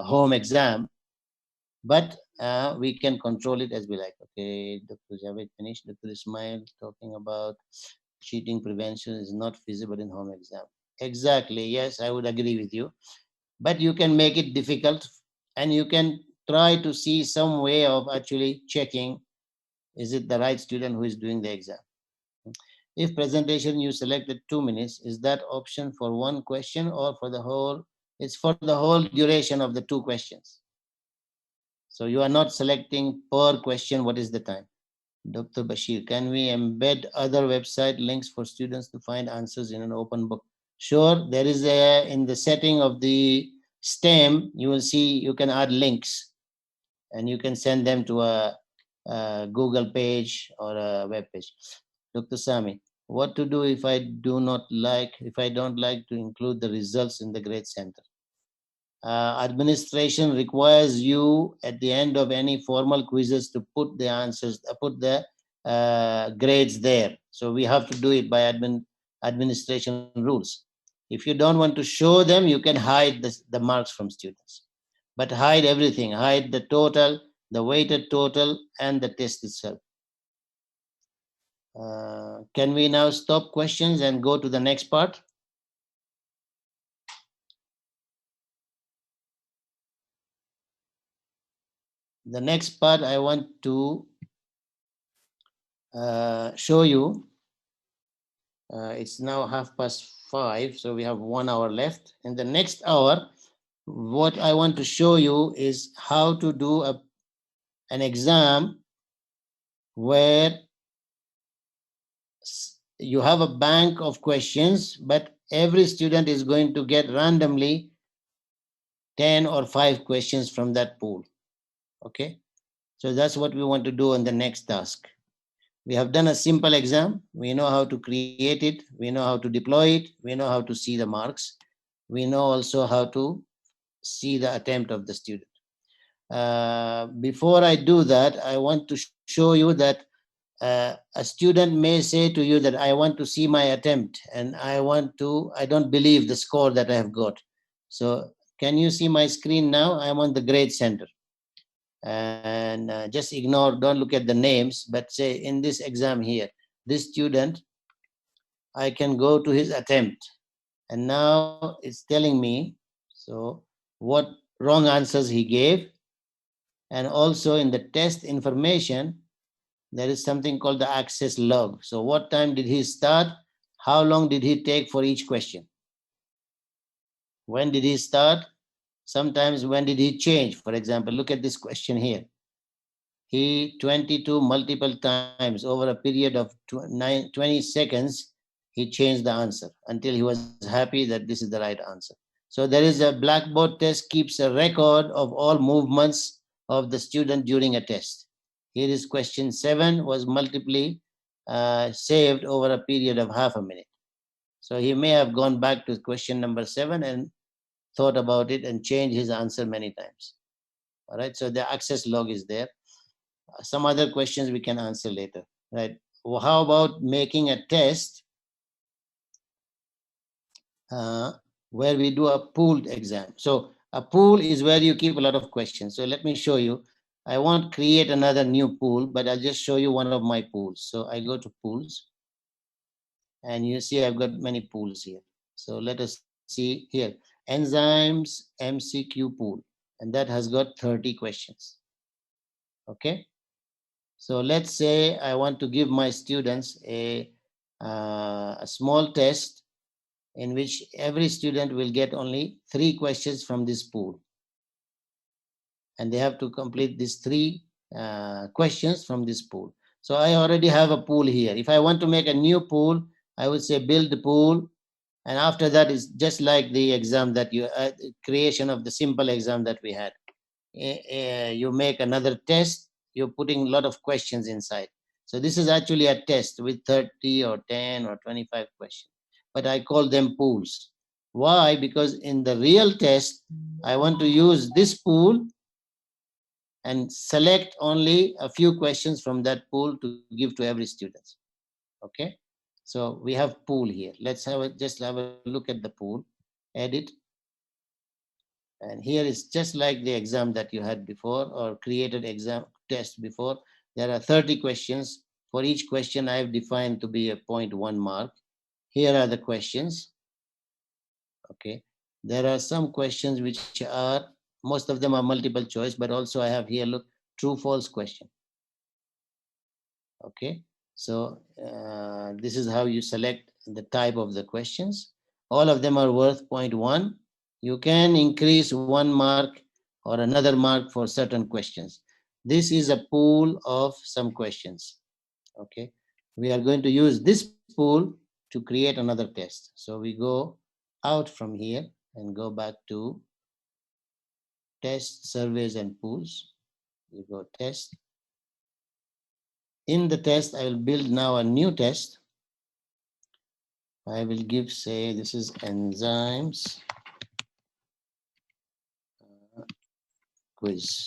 home exam, but we can control it as we like. Okay, Dr. Javed finished. Dr. Ismail talking about cheating prevention is not feasible in home exam. Exactly, yes, I would agree with you. But you can make it difficult and you can try to see some way of actually checking, is it the right student who is doing the exam. If presentation you selected 2 minutes, is that option for one question or for the whole? It's for the whole duration of the two questions. So you are not selecting per question what is the time. Dr. Bashir, can we embed other website links for students to find answers in an open book? Sure, there is a, in the setting of the STEM, you will see you can add links and you can send them to a Google page or a web page. Dr. Sami, what to do if I don't like to include the results in the grade center? Administration requires you at the end of any formal quizzes to put the answers, put the grades there. So we have to do it by administration rules. If you don't want to show them, you can hide the marks from students. But hide everything, hide the total, the weighted total, and the test itself. Can we now stop questions and go to the next part? The next part I want to show you. It's now 5:30, so we have 1 hour left. In the next hour, what I want to show you is how to do an exam where you have a bank of questions, but every student is going to get randomly 10 or 5 questions from that pool. Okay, so that's what we want to do on the next task. We have done a simple exam. We know how to create it. We know how to deploy it. We know how to see the marks. We know also how to see the attempt of the student. Before I do that, I want to show you that a student may say to you that I want to see my attempt and I don't believe the score that I have got. So can you see my screen now? I'm on the grade center. And just ignore, don't look at the names, but say in this exam here, this student, I can go to his attempt. And now it's telling me, so what wrong answers he gave. And also in the test information, there is something called the access log. So what time did he start? How long did he take for each question? When did he start? Sometimes when did he change? For example, look at this question here. He 22 multiple times over a period of 20 seconds, he changed the answer until he was happy that this is the right answer. So there is a Blackboard test keeps a record of all movements of the student during a test. Here is question 7 was multiply saved over a period of half a minute. So he may have gone back to question number 7 and thought about it and changed his answer many times. All right, so the access log is there. Some other questions we can answer later, right? Well, how about making a test where we do a pooled exam? So a pool is where you keep a lot of questions. So let me show you. I won't create another new pool, but I'll just show you one of my pools. So I go to pools, and you see I've got many pools here. So let us see here, enzymes MCQ pool, and that has got 30 questions. Okay. So let's say I want to give my students a small test in which every student will get only 3 questions from this pool. And they have to complete these 3 questions from this pool. So I already have a pool here. If I want to make a new pool, I would say build the pool. And after that is just like the exam that you, creation of the simple exam that we had. You make another test, you're putting a lot of questions inside. So this is actually a test with 30 or 10 or 25 questions, but I call them pools. Why? Because in the real test, I want to use this pool and select only a few questions from that pool to give to every student. Okay, so we have pool here. Let's just have a look at the pool, edit, and here is just like the exam that you had before or created exam test before. There are 30 questions. For each question, I have defined to be a 0.1 mark. Here are the questions. Okay. There are some questions which are, most of them are multiple choice, but also I have here, look, true, false question. Okay. So this is how you select the type of the questions. All of them are worth 0.1. You can increase 1 mark or another mark for certain questions. This is a pool of some questions. Okay. We are going to use this pool to create another test. So we go out from here and go back to test, surveys, and pools. We go test. In the test, I will build now a new test. I will give, say, this is enzymes quiz.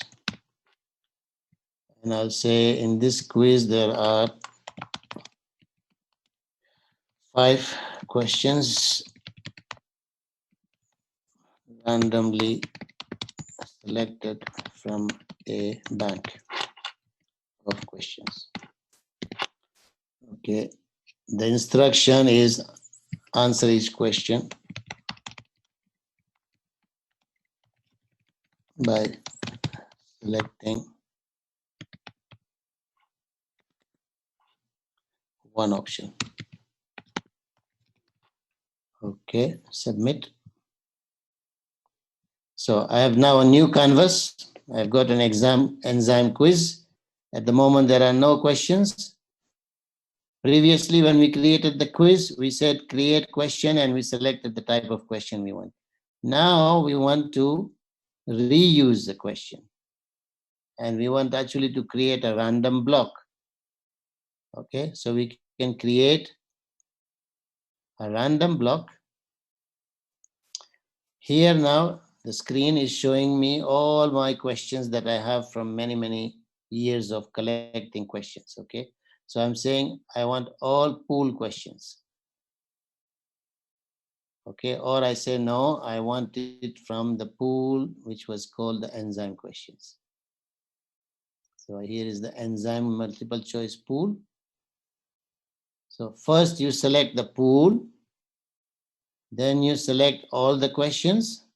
And I'll say in this quiz, there are 5 questions randomly selected from a bank of questions. Okay. The instruction is answer each question by selecting one option. Okay, submit. So I have now a new canvas. I've got an enzyme quiz. At the moment, there are no questions. Previously, when we created the quiz, we said create question and we selected the type of question we want. Now we want to reuse the question. And we want actually to create a random block. Okay, so we can create a random block. Here now, the screen is showing me all my questions that I have from many years of collecting questions. Okay, So I'm saying I want all pool questions. Okay, or I say no, I want it from the pool which was called the enzyme questions. So here is the enzyme multiple choice pool. So first you select the pool, then you select all the questions.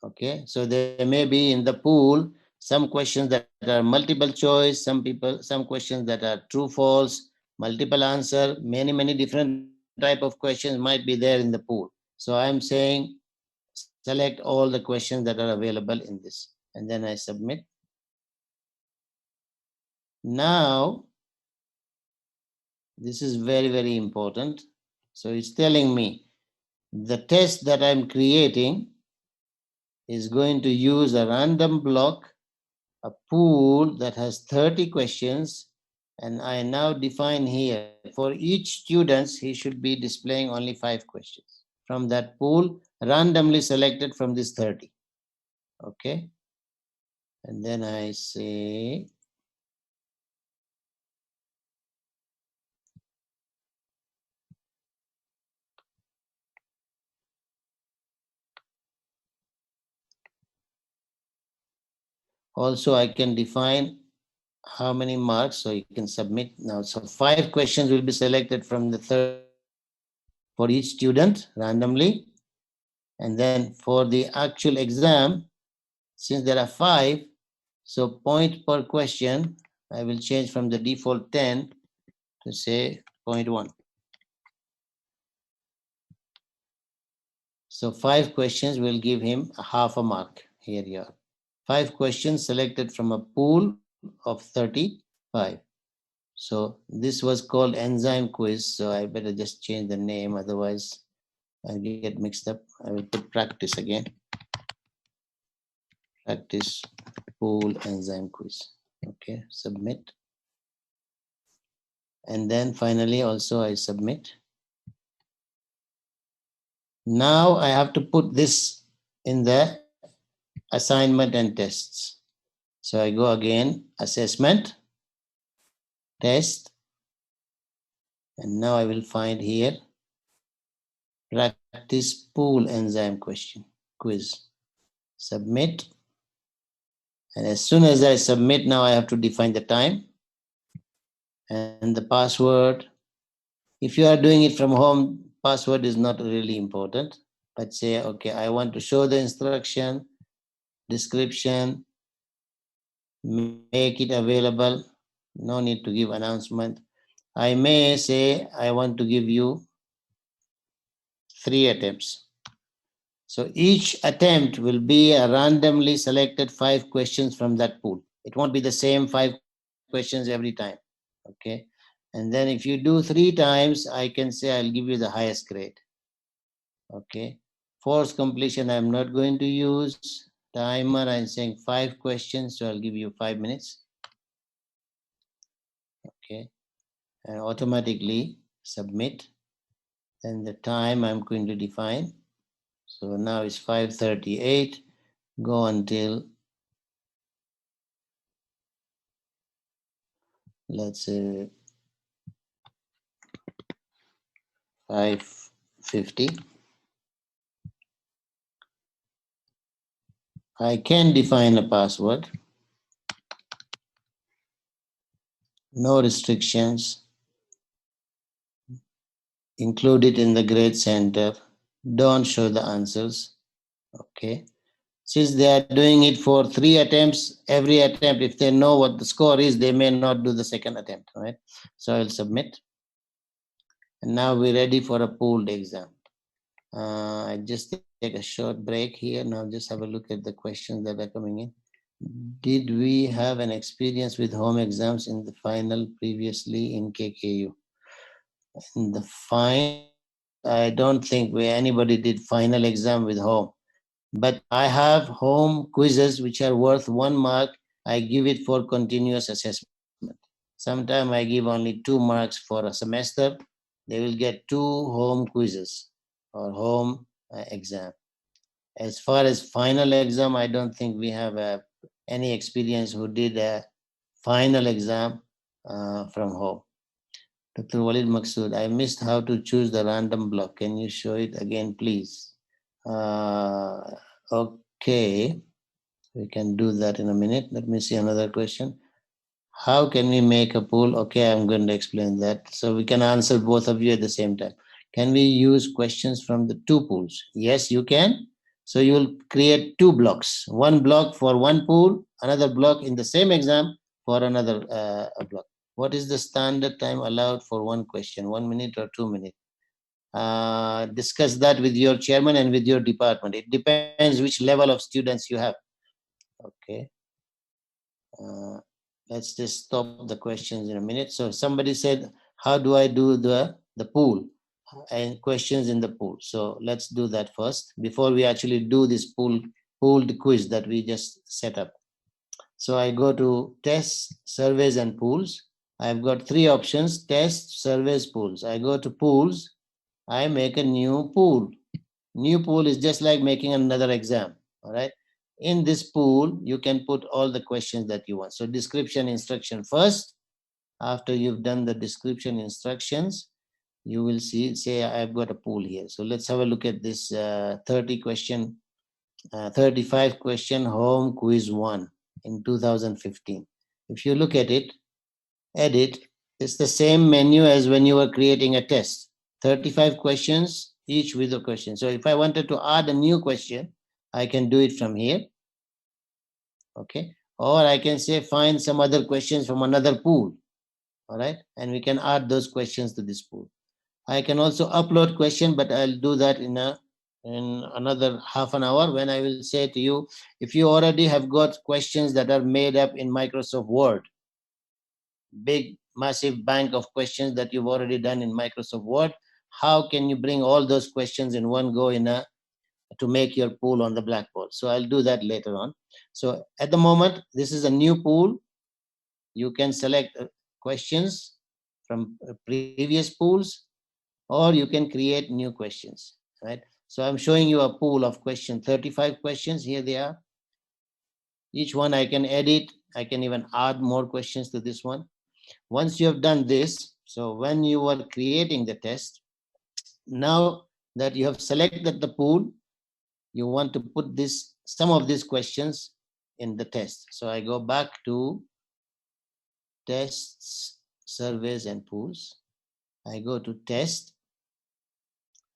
Okay, so there may be in the pool some questions that are multiple choice, some questions that are true, false, multiple answer, many different type of questions might be there in the pool. So I'm saying select all the questions that are available in this, and then I submit. Now this is very important. So it's telling me the test that I'm creating is going to use a random block, a pool that has 30 questions, and I now define here for each student he should be displaying only 5 questions from that pool randomly selected from this 30. Okay, and then I say also I can define how many marks, so you can submit now. So 5 questions will be selected from the 30 for each student randomly. And then for the actual exam, since there are 5, so point per question, I will change from the default 10 to say 0.1. So 5 questions will give him a half a mark. Here you are. 5 questions selected from a pool of 35. So this was called enzyme quiz. So I better just change the name, otherwise I'll get mixed up. I will put practice again. Practice pool enzyme quiz. Okay, submit. And then finally also I submit. Now I have to put this in the assignment and tests. So I go again, assessment, test, and now I will find here practice pool enzyme question quiz. Submit. And as soon as I submit, now I have to define the time and the password. If you are doing it from home, password is not really important. But say, okay, I want to show the instruction, description, make it available. No need to give announcement. I may say, I want to give you 3 attempts. So each attempt will be a randomly selected 5 questions from that pool. It won't be the same 5 questions every time. Okay. And then if you do 3 times, I can say I'll give you the highest grade. Okay. Force completion, I'm not going to use. Timer, I'm saying 5 questions, so I'll give you 5 minutes. Okay. And automatically submit. Then the time I'm going to define. So now it's 5:38. Go until, let's say, 5:50. I can define a password. No restrictions. Include it in the grade center. Don't show the answers. Okay. Since they are doing it for 3 attempts, every attempt, if they know what the score is, they may not do the second attempt, right? So I'll submit. And now we're ready for a pooled exam. I just take a short break here. Now just have a look at the questions that are coming in. Did we have an experience with home exams in the final previously in KKU? In the final, I don't think anybody did final exam with home. But I have home quizzes which are worth 1 mark. I give it for continuous assessment. Sometimes I give only 2 marks for a semester. They will get 2 home quizzes or home exam. As far as final exam, I don't think we have any experience who did a final exam from home. Dr. Walid Maksud, I missed how to choose the random block. Can you show it again, please? Okay, we can do that in a minute. Let me see another question. How can we make a pool? Okay, I'm going to explain that. So we can answer both of you at the same time. Can we use questions from the two pools? Yes, you can. So you will create two blocks, one block for one pool, another block in the same exam for another block. What is the standard time allowed for one question, 1 minute or 2 minutes? Discuss that with your chairman and with your department. It depends which level of students you have. Okay. Let's just stop the questions in a minute. So somebody said, how do I do the pool and questions in the pool? So let's do that first before we actually do this pooled quiz that we just set up. So I go to tests, surveys, and pools. I've got three options: tests, surveys, pools. I go to pools. I make a new pool. New pool is just like making another exam. All right. In this pool, you can put all the questions that you want. So description instruction first. After you've done the description instructions, you will see, say I've got a pool here. So let's have a look at this 30 question, 35 question home quiz 1 in 2015. If you look at it, edit, it's the same menu as when you were creating a test. 35 questions, each with a question. So if I wanted to add a new question, I can do it from here. Okay. Or I can say find some other questions from another pool. All right. And we can add those questions to this pool. I can also upload question, but I'll do that in another half an hour when I will say to you, if you already have got questions that are made up in Microsoft Word, big, massive bank of questions that you've already done in Microsoft Word, how can you bring all those questions in one go to make your pool on the Blackboard? So I'll do that later on. So at the moment, this is a new pool. You can select questions from previous pools, or you can create new questions, right? So I'm showing you a pool of questions, 35 questions. Here they are. Each one I can edit. I can even add more questions to this one. Once you have done this, so when you are creating the test, now that you have selected the pool, you want to put some of these questions in the test. So I go back to tests, surveys, and pools. I go to test.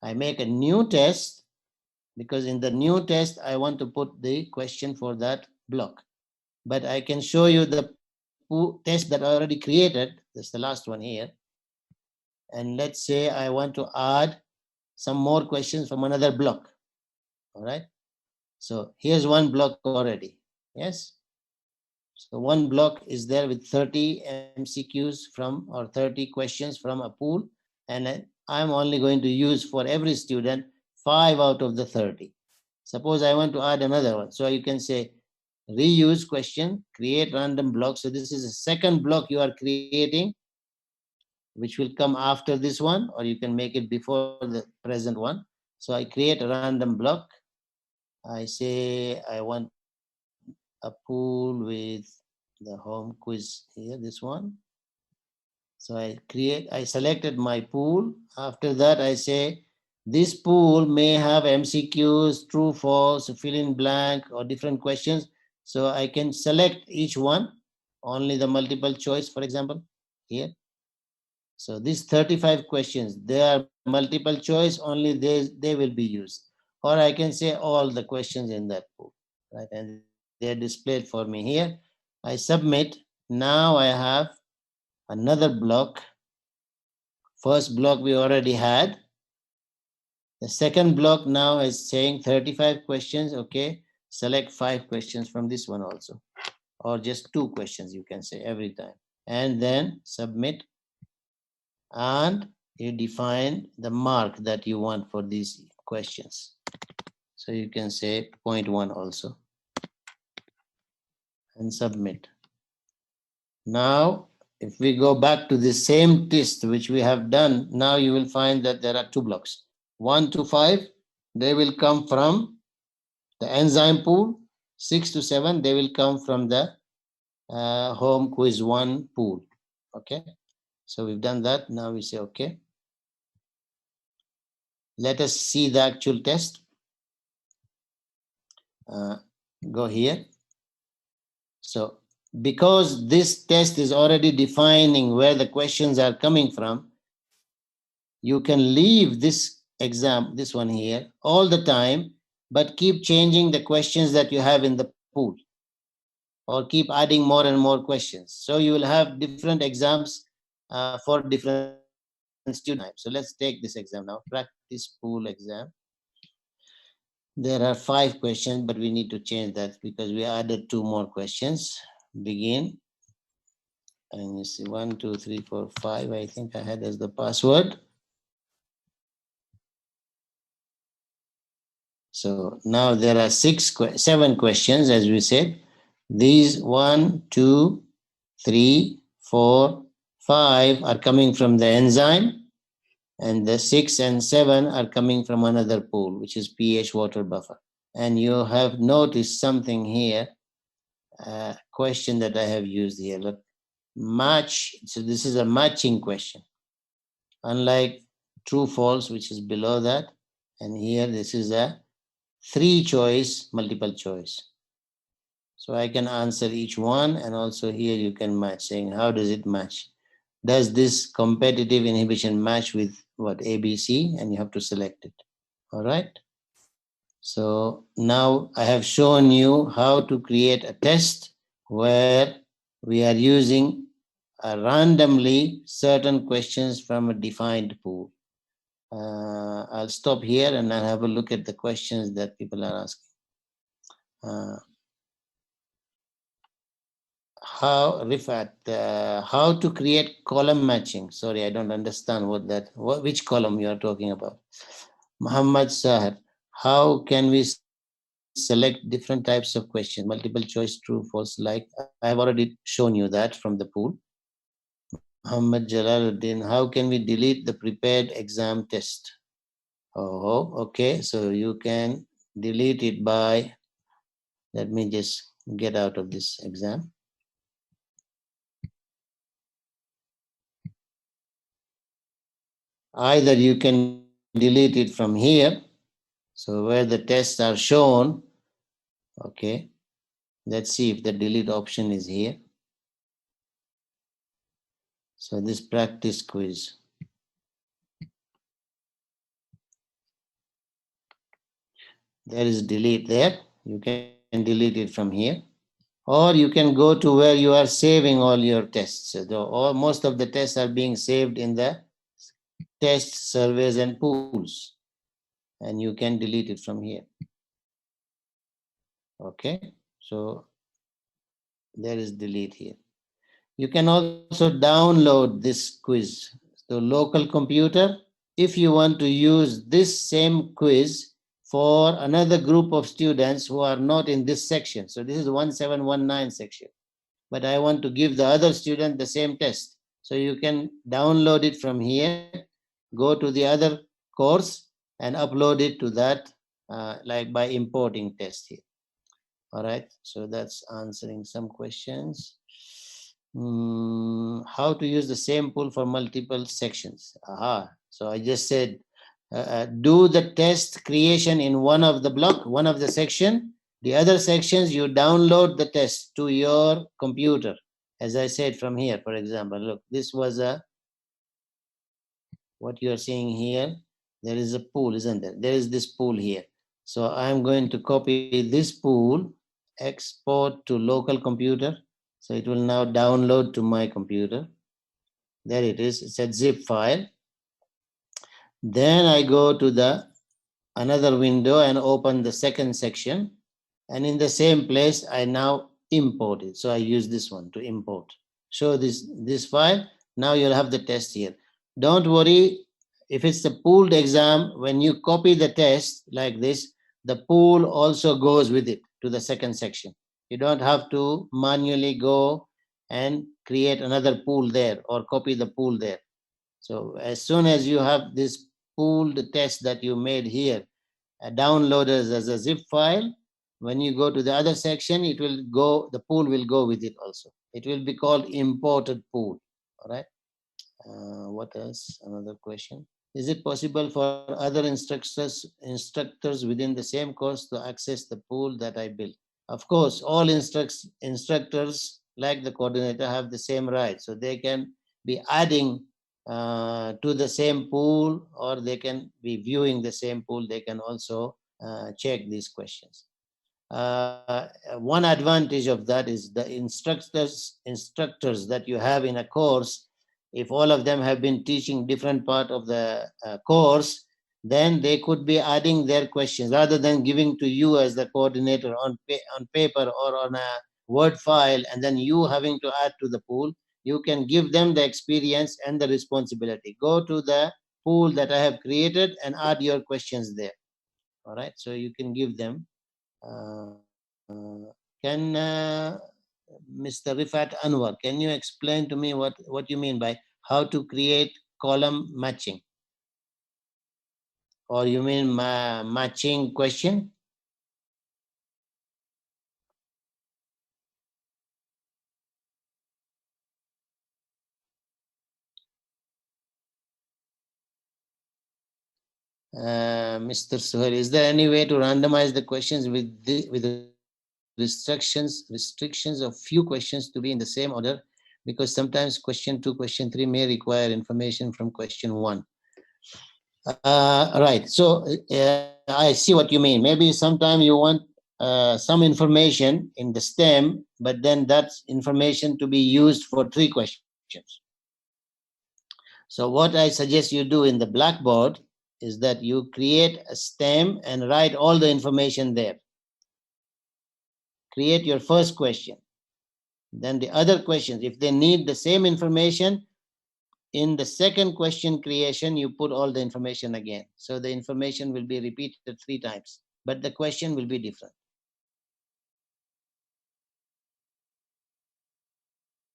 I make a new test, because in the new test, I want to put the question for that block. But I can show you the test that I already created. That's the last one here. And let's say I want to add some more questions from another block. All right. So here's one block already. Yes. So one block is there with 30 MCQs from, or 30 questions from a pool. And I'm only going to use for every student 5 out of the 30. Suppose I want to add another one. So you can say reuse question, create random block. So this is a second block you are creating, which will come after this one, or you can make it before the present one. So I create a random block. I say I want a pool with the home quiz here, this one. So I selected my pool. After that, I say this pool may have MCQs, true, false, fill in blank, or different questions. So I can select each one, only the multiple choice, for example, here. So these 35 questions, they are multiple choice, only they will be used. Or I can say all the questions in that pool, right? And they're displayed for me here. I submit. Now I have another block. First block we already had. The second block now is saying 35 questions. Okay, select 5 questions from this one also, or just 2 questions, you can say every time. And then submit. And you define the mark that you want for these questions. So you can say 0.1 also. And submit. Now, if we go back to the same test which we have done, now you will find that there are 2 blocks. 1 to 5, they will come from the enzyme pool. 6 to 7, they will come from the home quiz 1 pool. Okay, so we've done that. Now we say okay. Let us see the actual test. Go here. So because this test is already defining where the questions are coming from, you can leave this exam, this one here, all the time, but keep changing the questions that you have in the pool, or keep adding more and more questions. So you will have different exams for different students all the time. So let's take this exam now, practice pool exam. There are 5 questions, but we need to change that because we added 2 more questions. Begin. And you see 1, 2, 3, 4, 5. I think I had as the password. So now there are 7 questions, as we said. These 1, 2, 3, 4, 5 are coming from the enzyme, and the 6 and 7 are coming from another pool, which is pH water buffer. And you have noticed something here, question that I have used here. Look, match. So this is a matching question, unlike true false, which is below that. And here this is a 3 choice multiple choice. So I can answer each one, and also here you can match, saying how does it match? Does this competitive inhibition match with what, ABC? And you have to select it. All right. So now I have shown you how to create a test where we are using randomly certain questions from a defined pool. I'll stop here and I'll have a look at the questions that people are asking. How to create column matching? Sorry, I don't understand which column you are talking about. Muhammad Sahar, how can we select different types of questions? Multiple choice, true, false, like I have already shown you that from the pool. Muhammad Jalaluddin, how can we delete the prepared exam test? Oh, okay. So you can delete it by, let me just get out of this exam. Either you can delete it from here, so where the tests are shown, okay. Let's see if the delete option is here. So this practice quiz. There is delete there. You can delete it from here. Or you can go to where you are saving all your tests. So most of the tests are being saved in the test surveys and pools. And you can delete it from here. Okay. So there is delete here. You can also download this quiz. So local computer, if you want to use this same quiz for another group of students who are not in this section. So this is 1719 section, but I want to give the other student the same test. So you can download it from here, go to the other course and upload it to that, like by importing test here. All right, so that's answering some questions. How to use the same pool for multiple sections? Aha, so I just said, do the test creation in one of the block, one of the section. The other sections, you download the test to your computer. As I said from here, for example, look, this was what you are seeing here. There is a pool, isn't there? There is this pool here. So I'm going to copy this pool, export to local computer. So it will now download to my computer. There it is. It's a zip file. Then I go to the another window and open the second section. And in the same place, I now import it. So I use this one to import. Show this file. Now you'll have the test here. Don't worry, if it's the pooled exam, when you copy the test like this, the pool also goes with it to the second section. You don't have to manually go and create another pool there or copy the pool there. So as soon as you have this pooled test that you made here, downloaded as a zip file, when you go to the other section, it will go, the pool will go with it also. It will be called imported pool. All right. What else? Another question. Is it possible for other instructors within the same course to access the pool that I built? Of course, all instructors, like the coordinator, have the same right. So they can be adding to the same pool, or they can be viewing the same pool. They can also check these questions. One advantage of that is the instructors that you have in a course. If all of them have been teaching different part of the course, then they could be adding their questions rather than giving to you as the coordinator on paper or on a Word file, and then you having to add to the pool. You can give them the experience and the responsibility. Go to the pool that I have created and add your questions there. All right, so you can give them. Can Mr. Rifat Anwar, can you explain to me what you mean by how to create column matching? Or you mean matching question? Mr. Suhail, is there any way to randomize the questions with restrictions of few questions to be in the same order? Because sometimes question 2, question 3 may require information from question 1. Right. So I see what you mean. Maybe sometime you want some information in the STEM, but then that information to be used for 3 questions. So what I suggest you do in the Blackboard is that you create a STEM and write all the information there. Create your first question. Then the other questions, if they need the same information, in the second question creation, you put all the information again. So the information will be repeated 3 times, but the question will be different.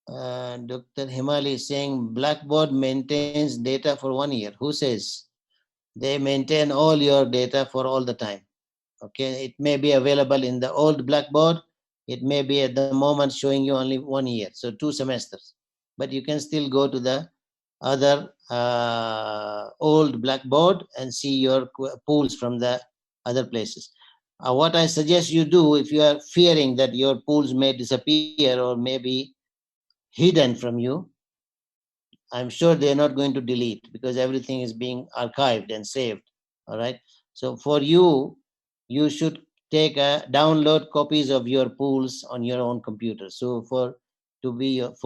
Dr. Himali is saying Blackboard maintains data for 1 year. Who says? They maintain all your data for all the time. Okay, it may be available in the old Blackboard. It may be at the moment showing you only 1 year, so 2 semesters. But you can still go to the other old Blackboard and see your pools from the other places. What I suggest you do, if you are fearing that your pools may disappear or may be hidden from you, I'm sure they're not going to delete because everything is being archived and saved. All right. So for you, you should take a download copies of your pools on your own computer. So for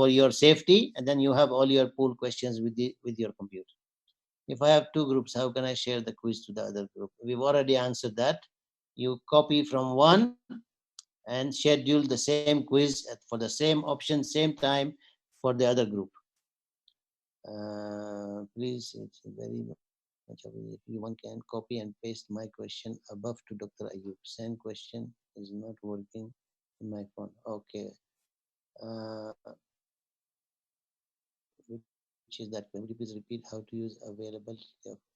your safety, and then you have all your pool questions with your computer. If I have 2 groups, how can I share the quiz to the other group? We've already answered that. You copy from one and schedule the same quiz for the same option, same time for the other group. Please, it's very much available. If one can copy and paste my question above to Dr. Ayyub. Same question is not working in my phone. Okay. Uh, which is that? Could you please repeat how to use available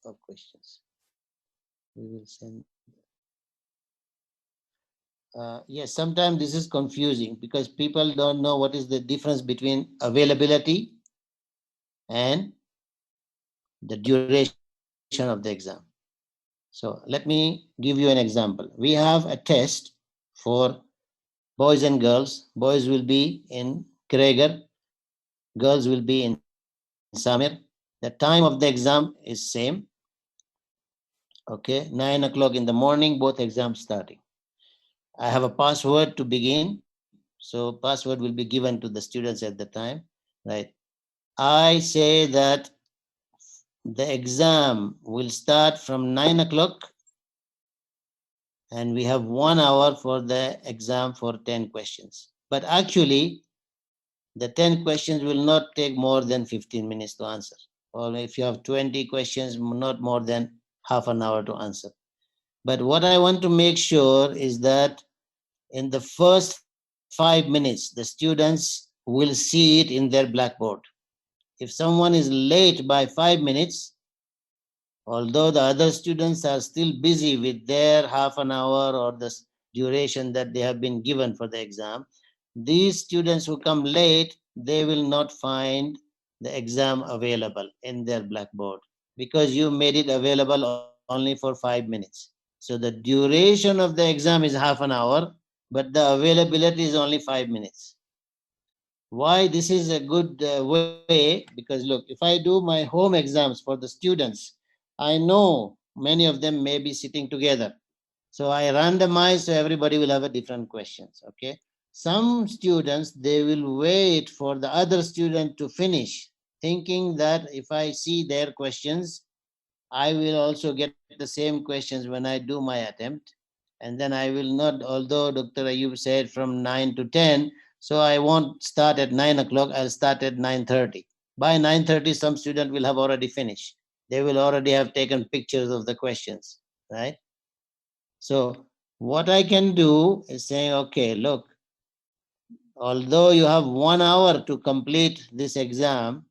of questions? We will send. Yes, sometimes this is confusing because people don't know what is the difference between availability and the duration of the exam. So let me give you an example. We have a test for boys and girls. Boys will be in Kreger, girls will be in Samir. The time of the exam is same. Okay, 9 o'clock in the morning, both exams starting. I have a password to begin. So password will be given to the students at the time, right? I say that the exam will start from 9 o'clock and we have 1 hour for the exam for 10 questions. But actually, the 10 questions will not take more than 15 minutes to answer. Or if you have 20 questions, not more than half an hour to answer. But what I want to make sure is that in the first 5 minutes, the students will see it in their Blackboard. If someone is late by 5 minutes, although the other students are still busy with their half an hour or the duration that they have been given for the exam, these students who come late, they will not find the exam available in their Blackboard, because you made it available only for 5 minutes. So the duration of the exam is half an hour, but the availability is only 5 minutes. Why this is a good way? Because look, if I do my home exams for the students, I know many of them may be sitting together. So I randomize so everybody will have a different questions. Okay. Some students, they will wait for the other student to finish, thinking that if I see their questions, I will also get the same questions when I do my attempt. And then I will not, although Dr. Ayyub said from 9 to 10, so I won't start at 9 o'clock, I'll start at 9:30. By 9:30, some student will have already finished. They will already have taken pictures of the questions, right? So what I can do is saying, okay, look, although you have 1 hour to complete this exam,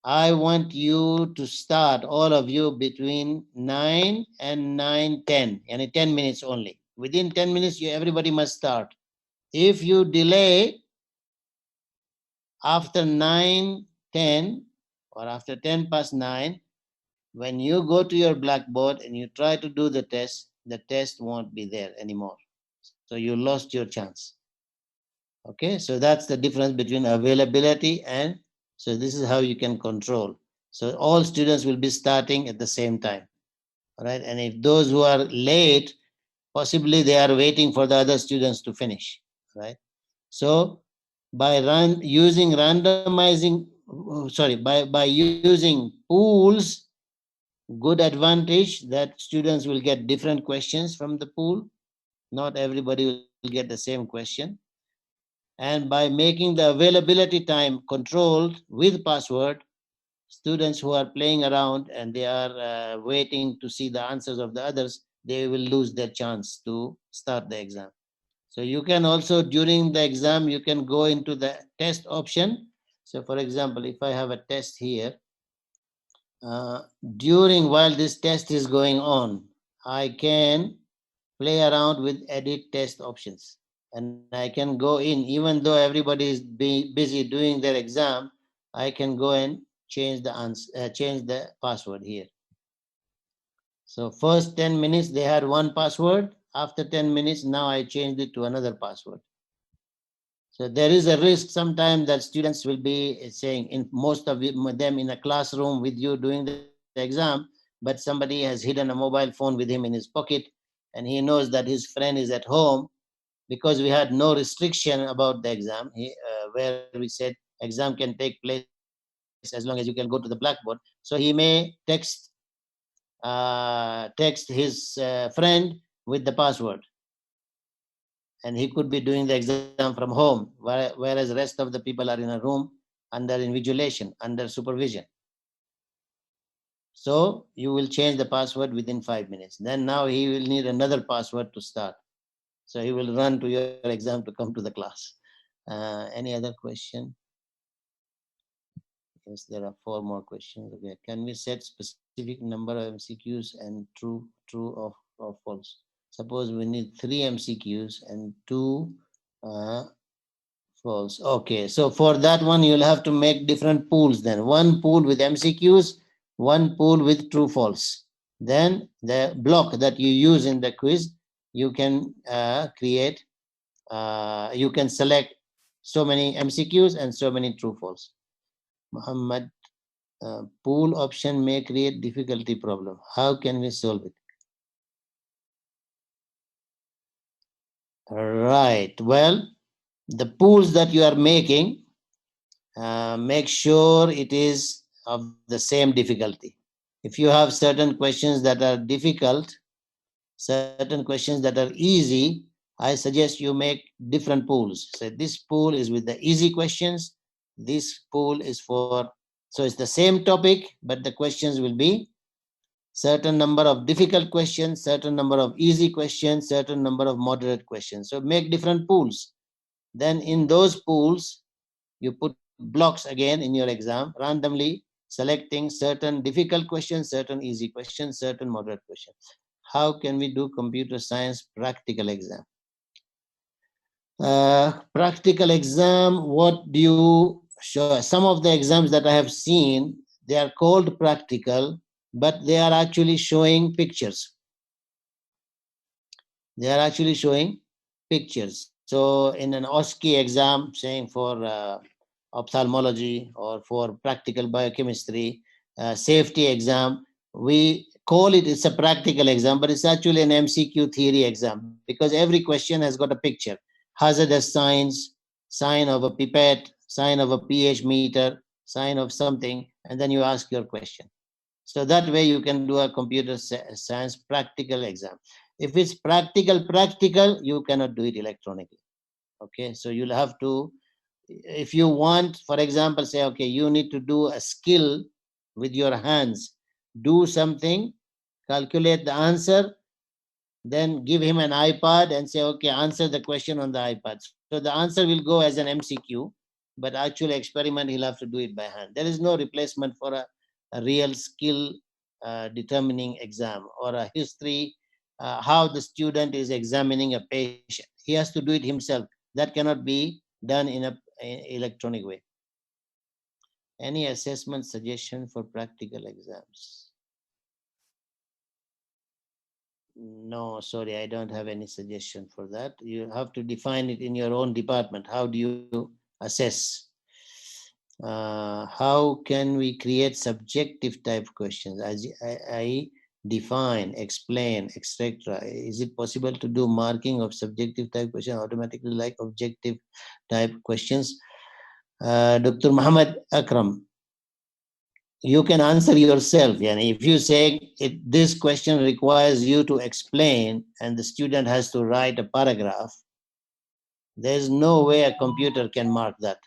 I want you to start, all of you, between 9 and 9:10, and 10 minutes only. Within 10 minutes, everybody must start. If you delay after 9:10 or after 10 past 9, when you go to your Blackboard and you try to do the test won't be there anymore. So you lost your chance. Okay, so that's the difference between availability and, so this is how you can control. So all students will be starting at the same time, right? And if those who are late, possibly they are waiting for the other students to finish, right? So by using randomizing, sorry, by using pools, good advantage that students will get different questions from the pool. Not everybody will get the same question. And by making the availability time controlled with password, students who are playing around and they are waiting to see the answers of the others, they will lose their chance to start the exam. So you can also, during the exam, you can go into the test option. So for example, if I have a test here, uh, during while this test is going on, I can play around with edit test options, and I can go in even though everybody is busy doing their exam. I can go and change the answer, change the password here. So first 10 minutes they had one password. After 10 minutes, now I changed it to another password. So there is a risk sometimes that students will be saying, in most of them in a classroom with you doing the exam, but somebody has hidden a mobile phone with him in his pocket, and he knows that his friend is at home, because we had no restriction about the exam, where we said exam can take place as long as you can go to the Blackboard. So he may text his friend with the password, and he could be doing the exam from home, whereas rest of the people are in a room under invigilation, under supervision. So you will change the password within 5 minutes. Then now he will need another password to start. So he will run to your exam to come to the class. Any other question? Yes, there are four more questions. Okay. Can we set specific number of MCQs and true or false? Suppose we need 3 MCQs and 2 uh, false. Okay. So for that one, you'll have to make different pools then. One pool with MCQs, one pool with true false. Then the block that you use in the quiz, you can create, you can select so many MCQs and so many true false. Muhammad, pool option may create difficulty problem. How can we solve it? Right. Well, the pools that you are making, make sure it is of the same difficulty. If you have certain questions that are difficult, certain questions that are easy, I suggest you make different pools. So this pool is with the easy questions. This pool is for, so it's the same topic, but the questions will be certain number of difficult questions, certain number of easy questions, certain number of moderate questions. So make different pools. Then in those pools, you put blocks again in your exam, randomly selecting certain difficult questions, certain easy questions, certain moderate questions. How can we do computer science practical exam? Practical exam, what do you Sure. Some of the exams that I have seen, they are called practical, but they are actually showing pictures. They are actually showing pictures. So in an OSCE exam, saying for ophthalmology or for practical biochemistry, safety exam, we call it, it's a practical exam, but it's actually an MCQ theory exam because every question has got a picture. Hazardous signs, sign of a pipette, sign of a pH meter, sign of something, and then you ask your question. So that way you can do a computer science practical exam. If it's practical, you cannot do it electronically. Okay, so you'll have to, if you want, for example, say, okay, you need to do a skill with your hands, do something, calculate the answer, then give him an iPad and say, okay, answer the question on the iPad. So the answer will go as an MCQ, but actual experiment, he'll have to do it by hand. There is no replacement for a real skill determining exam or a history, how the student is examining a patient. He has to do it himself. That cannot be done in a electronic way. Any assessment suggestion for practical exams? No, sorry, I don't have any suggestion for that. You have to define it in your own department. How do you assess? How can we create subjective type questions? As I define, explain, etc. Is it possible to do marking of subjective type question automatically like objective type questions? Dr. Muhammad Akram, you can answer yourself. And if you say this question requires you to explain and the student has to write a paragraph, there's no way a computer can mark that,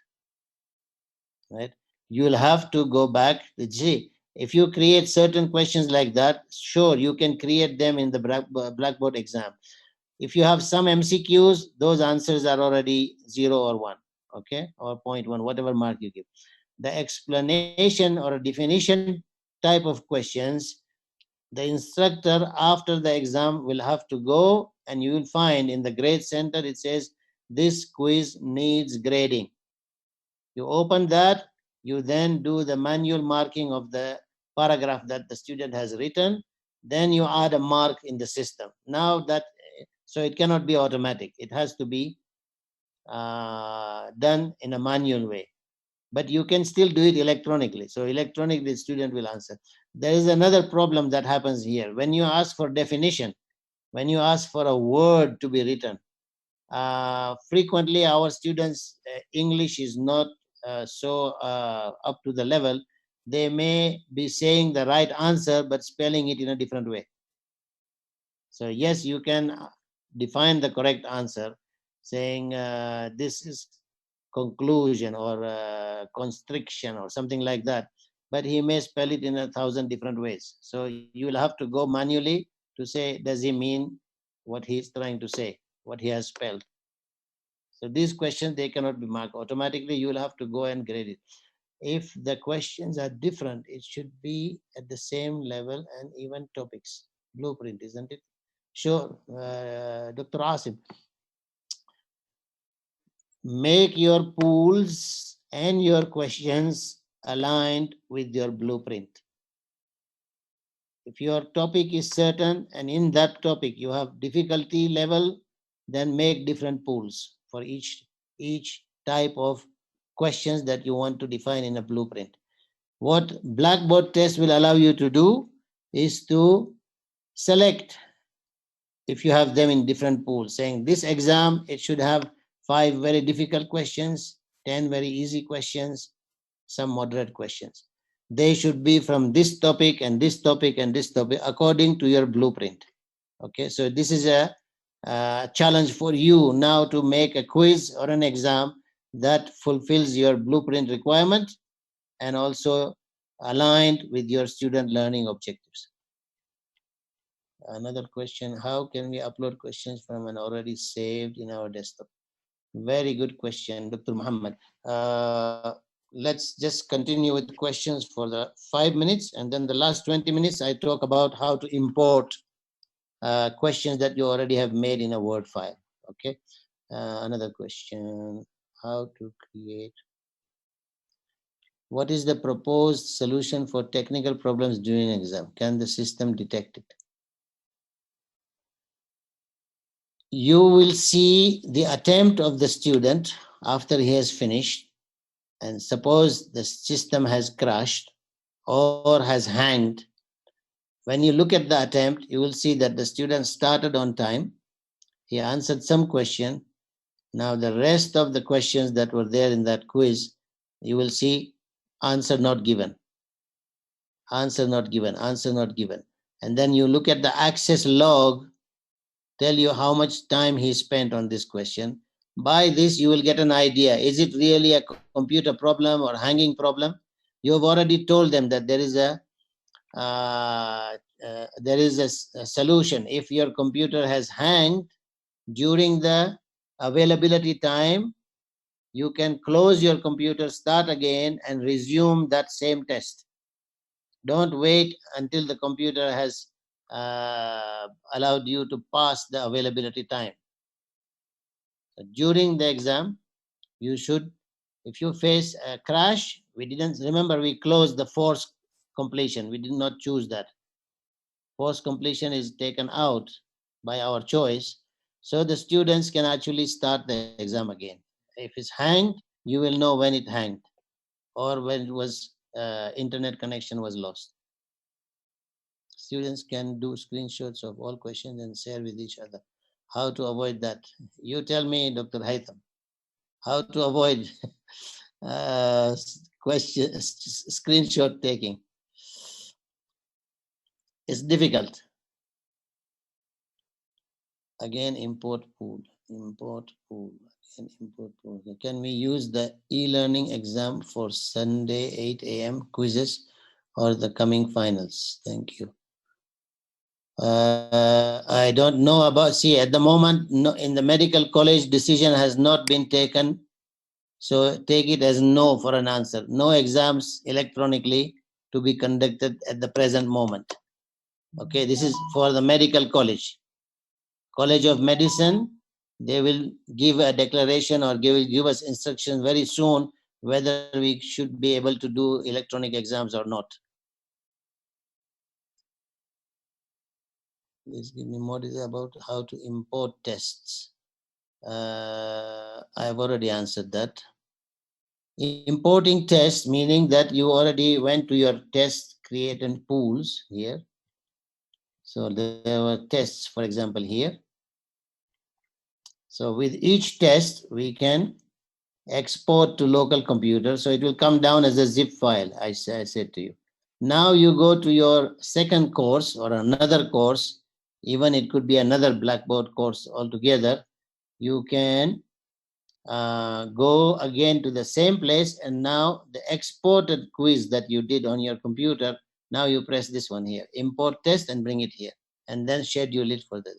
right? You'll have to go back. See, if you create certain questions like that, sure, you can create them in the Blackboard exam. If you have some MCQs, those answers are already 0 or 1, okay, or 0.1, whatever mark you give. The explanation or a definition type of questions, the instructor after the exam will have to go and you will find in the grade center it says this quiz needs grading. You open that, you then do the manual marking of the paragraph that the student has written, then you add a mark in the system. Now that, so it cannot be automatic, it has to be done in a manual way, but you can still do it electronically. So electronically, the student will answer. There is another problem that happens here. When you ask for definition, when you ask for a word to be written, frequently our students' English is not so up to the level. They may be saying the right answer, but spelling it in a different way. So yes, you can define the correct answer, saying this is conclusion or constriction or something like that, but he may spell it in 1,000 different ways. So you will have to go manually to say, does he mean what he is trying to say, what he has spelled? So these questions, they cannot be marked automatically. You will have to go and grade it. If the questions are different, it should be at the same level and even topics. Blueprint, isn't it? Sure, Dr. Asim. Make your pools and your questions aligned with your blueprint. If your topic is certain and in that topic you have difficulty level, then make different pools for each type of questions that you want to define in a blueprint. What Blackboard test will allow you to do is to select, if you have them in different pools, saying this exam, it should have 5 very difficult questions, 10 very easy questions, some moderate questions. They should be from this topic and this topic and this topic according to your blueprint. Okay, so this is a challenge for you now to make a quiz or an exam that fulfills your blueprint requirement and also aligned with your student learning objectives. Another question, how can we upload questions from an already saved in our desktop? Very good question, Dr. Muhammad. Let's just continue with questions for the 5 minutes, and then the last 20 minutes, I talk about how to import questions that you already have made in a Word file. Okay. Another question, how to create What is the proposed solution for technical problems during exam? Can the system detect it? You will see the attempt of the student after he has finished, and suppose the system has crashed or has hanged. When you look at the attempt, you will see that the student started on time. He answered some question. Now the rest of the questions that were there in that quiz, you will see answer not given, answer not given, answer not given. And then you look at the access log, tell you how much time he spent on this question. By this, you will get an idea. Is it really a computer problem or hanging problem? You have already told them that uh, there is a solution. If your computer has hanged during the availability time, you can close your computer, start again, and resume that same test. Don't wait until the computer has allowed you to pass the availability time. During the exam, you should, if you face a crash, we didn't remember, we closed the forced completion. We did not choose that. Forced completion is taken out by our choice. So the students can actually start the exam again. If it's hanged, you will know when it hanged or when it was internet connection was lost. Students can do screenshots of all questions and share with each other. How to avoid that? You tell me, Dr. Haitham, how to avoid screenshot taking. It's difficult. Again, import pool, import pool, again, import pool. Can we use the e-learning exam for Sunday 8 a.m. quizzes or the coming finals? Thank you. I don't know about, see, at the moment, no, in the medical college, decision has not been taken. So take it as no for an answer. No exams electronically to be conducted at the present moment. Okay, this is for the medical college. College of Medicine, they will give a declaration or give us instructions very soon whether we should be able to do electronic exams or not. Please give me more detail about how to import tests. I've already answered that. Importing tests, meaning that you already went to your test created pools here. So there were tests, for example, here. So with each test, we can export to local computer. So it will come down as a zip file, I said to you. Now you go to your second course or another course, even it could be another Blackboard course altogether. You can go again to the same place, and now the exported quiz that you did on your computer, now you press this one here, import test, and bring it here, and then schedule it for the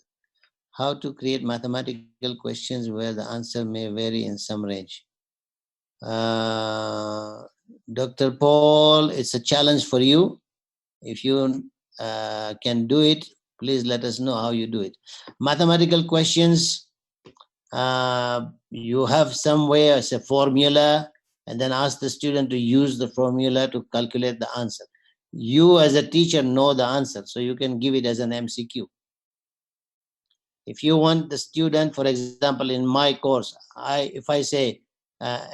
how to create mathematical questions where the answer may vary in some range. Dr. Paul, it's a challenge for you. If you can do it, please let us know how you do it. Mathematical questions, you have some way as a formula, and then ask the student to use the formula to calculate the answer. You as a teacher know the answer, so you can give it as an MCQ. If you want the student, for example, in my course, if I say,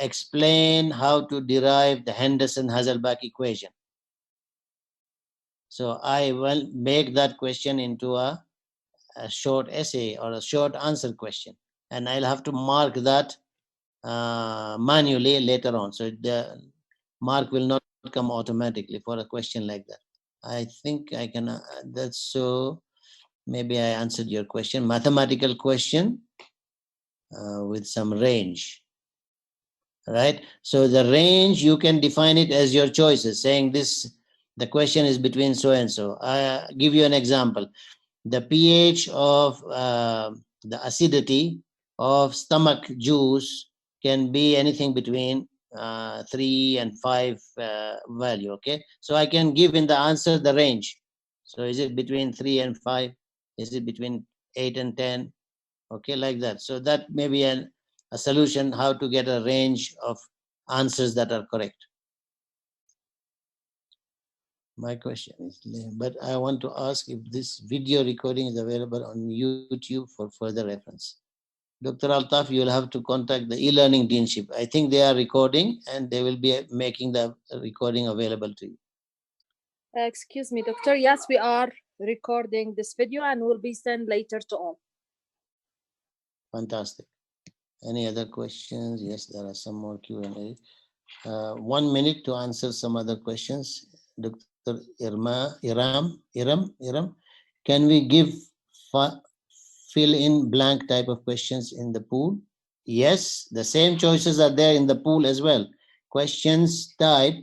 explain how to derive the Henderson-Hasselbalch equation. So I will make that question into a short essay or a short answer question, and I'll have to mark that manually later on. So the mark will not come automatically for a question like that. I think I can, that's so, maybe I answered your question. Mathematical question with some range, right? So the range, you can define it as your choices, saying this, the question is between so and so. I give you an example. The pH of the acidity of stomach juice can be anything between 3 and 5 value. Okay, so I can give in the answer the range. So is it between 3 and 5? Is it between 8 and 10? Okay, like that. So that may be a solution how to get a range of answers that are correct. My question is, but I want to ask if this video recording is available on YouTube for further reference. Dr. Altaf, you will have to contact the e-learning deanship. I think they are recording and they will be making the recording available to you. Excuse me, doctor. Yes, we are recording this video and will be sent later to all. Fantastic. Any other questions? Yes, there are some more Q&A. 1 minute to answer some other questions. Dr. Iram, can we give fill in blank type of questions in the pool? Yes, the same choices are there in the pool as well. Questions type,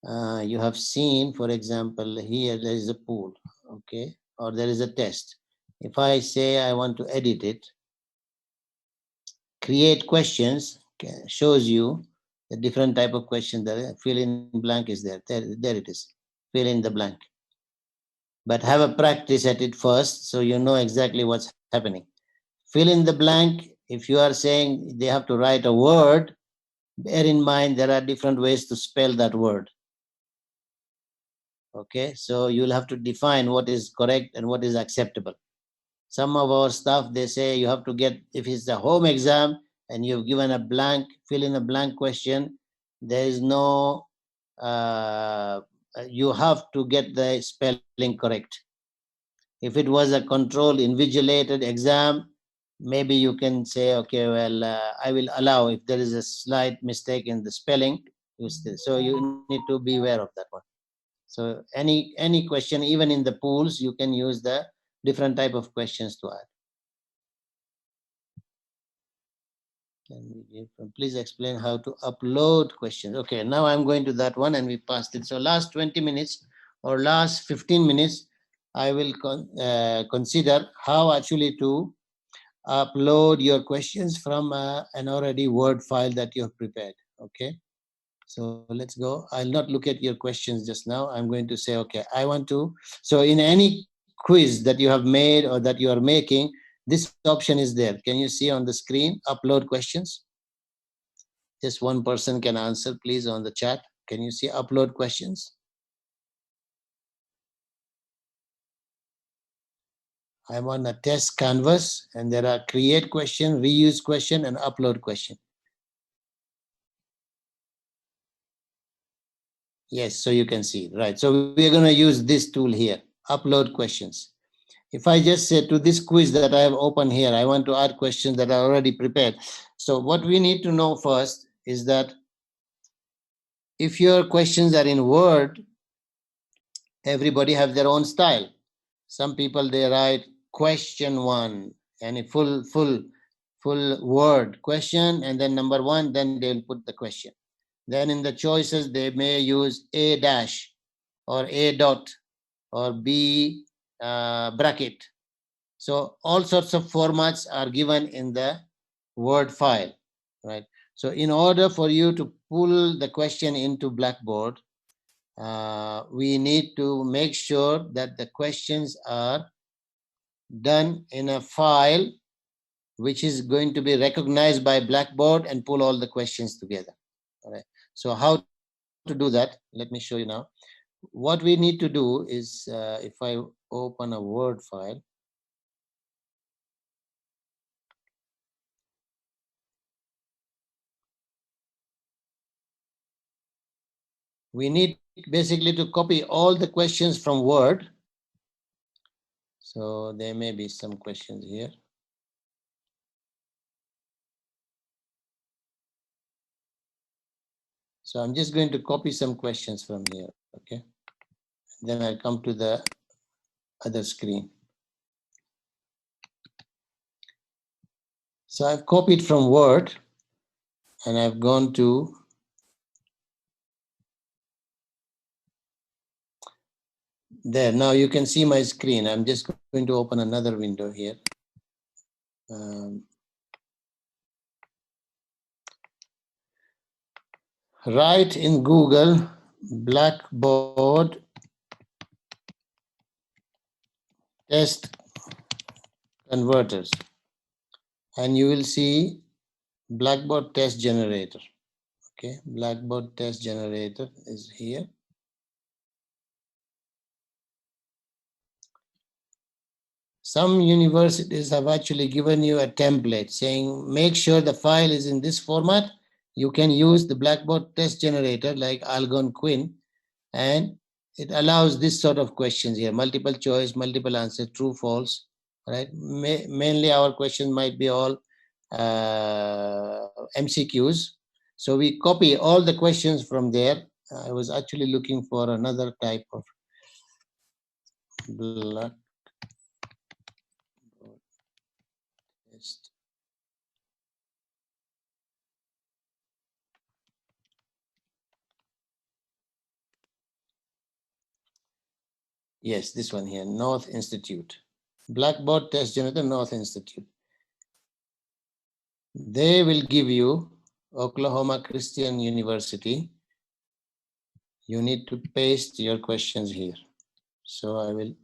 you have seen, for example, here there is a pool, okay, or there is a test. If I say I want to edit it, create questions shows you the different type of questions that fill in blank is there. There it is. Fill in the blank. But have a practice at it first so you know exactly what's happening. Fill in the blank. If you are saying they have to write a word, bear in mind there are different ways to spell that word. Okay, so you'll have to define what is correct and what is acceptable. Some of our staff, they say you have to get, if it's a home exam and you've given a blank, fill in a blank question, there is no, you have to get the spelling correct. If it was a controlled, invigilated exam, maybe you can say, okay, well, I will allow if there is a slight mistake in the spelling. So you need to be aware of that one. So any question, even in the pools, you can use the different type of questions to add. Please explain how to upload questions. Okay, now I'm going to that one and we passed it. So last 20 minutes or last 15 minutes, I will consider how actually to upload your questions from an already Word file that you have prepared. Okay, so let's go. I'll not look at your questions just now. I'm going to say, okay, I want to. So in any quiz that you have made or that you are making, this option is there. Can you see on the screen, upload questions? Just one person can answer, please, on the chat. Can you see upload questions? I'm on a test canvas and there are create question, reuse question, and upload question. Yes, so you can see, right? So we're going to use this tool here, upload questions. If I just say to this quiz that I have opened here, I want to add questions that are already prepared. So what we need to know first is that if your questions are in Word, everybody have their own style. Some people, they write question one and a full word question and then number one, then they'll put the question. Then in the choices, they may use A dash or A dot or B bracket. So all sorts of formats are given in the Word file, right? So in order for you to pull the question into Blackboard, we need to make sure that the questions are done in a file which is going to be recognized by Blackboard and pull all the questions together. All right. So how to do that? Let me show you now. What we need to do is, if I open a Word file, we need basically to copy all the questions from Word. So there may be some questions here. So I'm just going to copy some questions from here, okay? Then I'll come to the other screen. So I've copied from Word and I've gone to there. Now you can see my screen. I'm just going to open another window here. Write in Google Blackboard test converters and you will see Blackboard test generator. Okay, Blackboard test generator is here. Some universities have actually given you a template saying, make sure the file is in this format. You can use the Blackboard test generator like Algonquin, and it allows this sort of questions here: multiple choice, multiple answer, true, false, right? Mainly our questions might be all MCQs. So we copy all the questions from there. I was actually looking for another type of Blackboard test. Yes, this one here, North Institute. Blackboard test generator, North Institute. They will give you Oklahoma Christian University. You need to paste your questions here. So I will,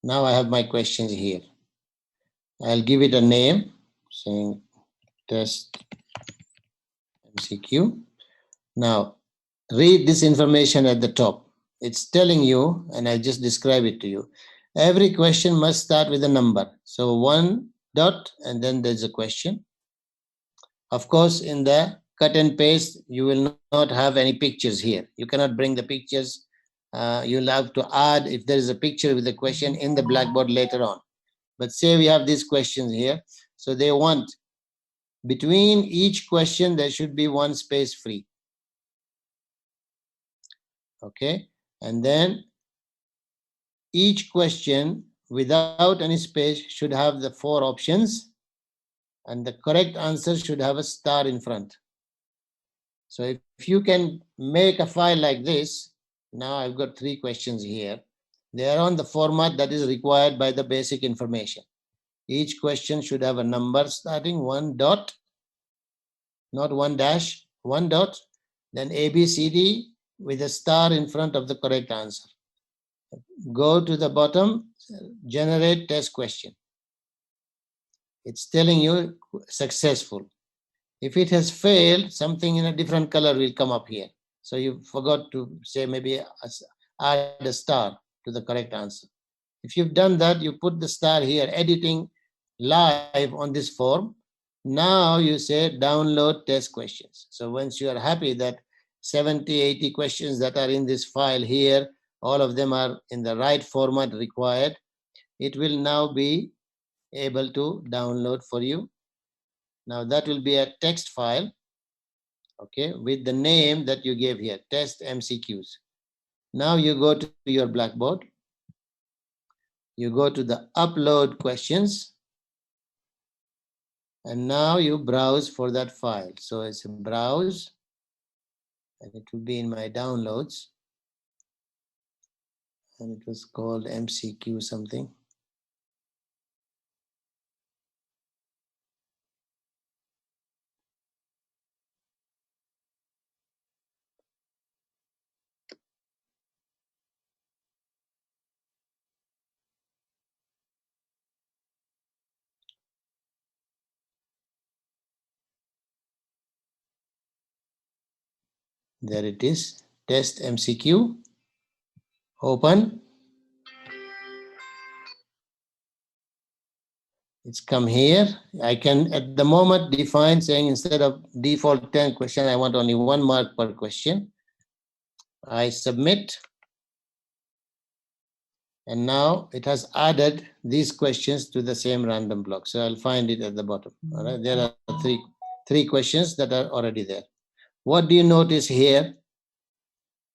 now I have my questions here. I'll give it a name, saying test MCQ. Now, read this information at the top. It's telling you, and I just describe it to you. Every question must start with a number. So 1 dot, and then there's a question. Of course, in the cut and paste, you will not have any pictures here. You cannot bring the pictures. You'll have to add, if there is a picture with the question, in the Blackboard later on. But say we have these questions here. So they want, between each question, there should be one space free. Okay. And then each question without any space should have the 4 options, and the correct answer should have a star in front. So if you can make a file like this, now I've got 3 questions here. They are on the format that is required by the basic information. Each question should have a number starting 1 dot, not 1 dash, 1 dot, then ABCD with a star in front of the correct answer. Go to the bottom, generate test question. It's telling you successful. If it has failed, something in a different color will come up here. So you forgot to say maybe add a star to the correct answer. If you've done that, you put the star here, editing live on this form. Now you say download test questions. So once you are happy that 70, 80 questions that are in this file here, all of them are in the right format required, it will now be able to download for you. Now that will be a text file, okay, with the name that you gave here, test MCQs. Now you go to your Blackboard, you go to the upload questions, and now you browse for that file. So it's a browse, and it will be in my downloads, and it was called MCQ something. There it is, test MCQ, open. It's come here. I can at the moment define saying instead of default 10 question, I want only 1 mark per question. I submit. And now it has added these questions to the same random block. So I'll find it at the bottom. All right, there are three questions that are already there. What do you notice here?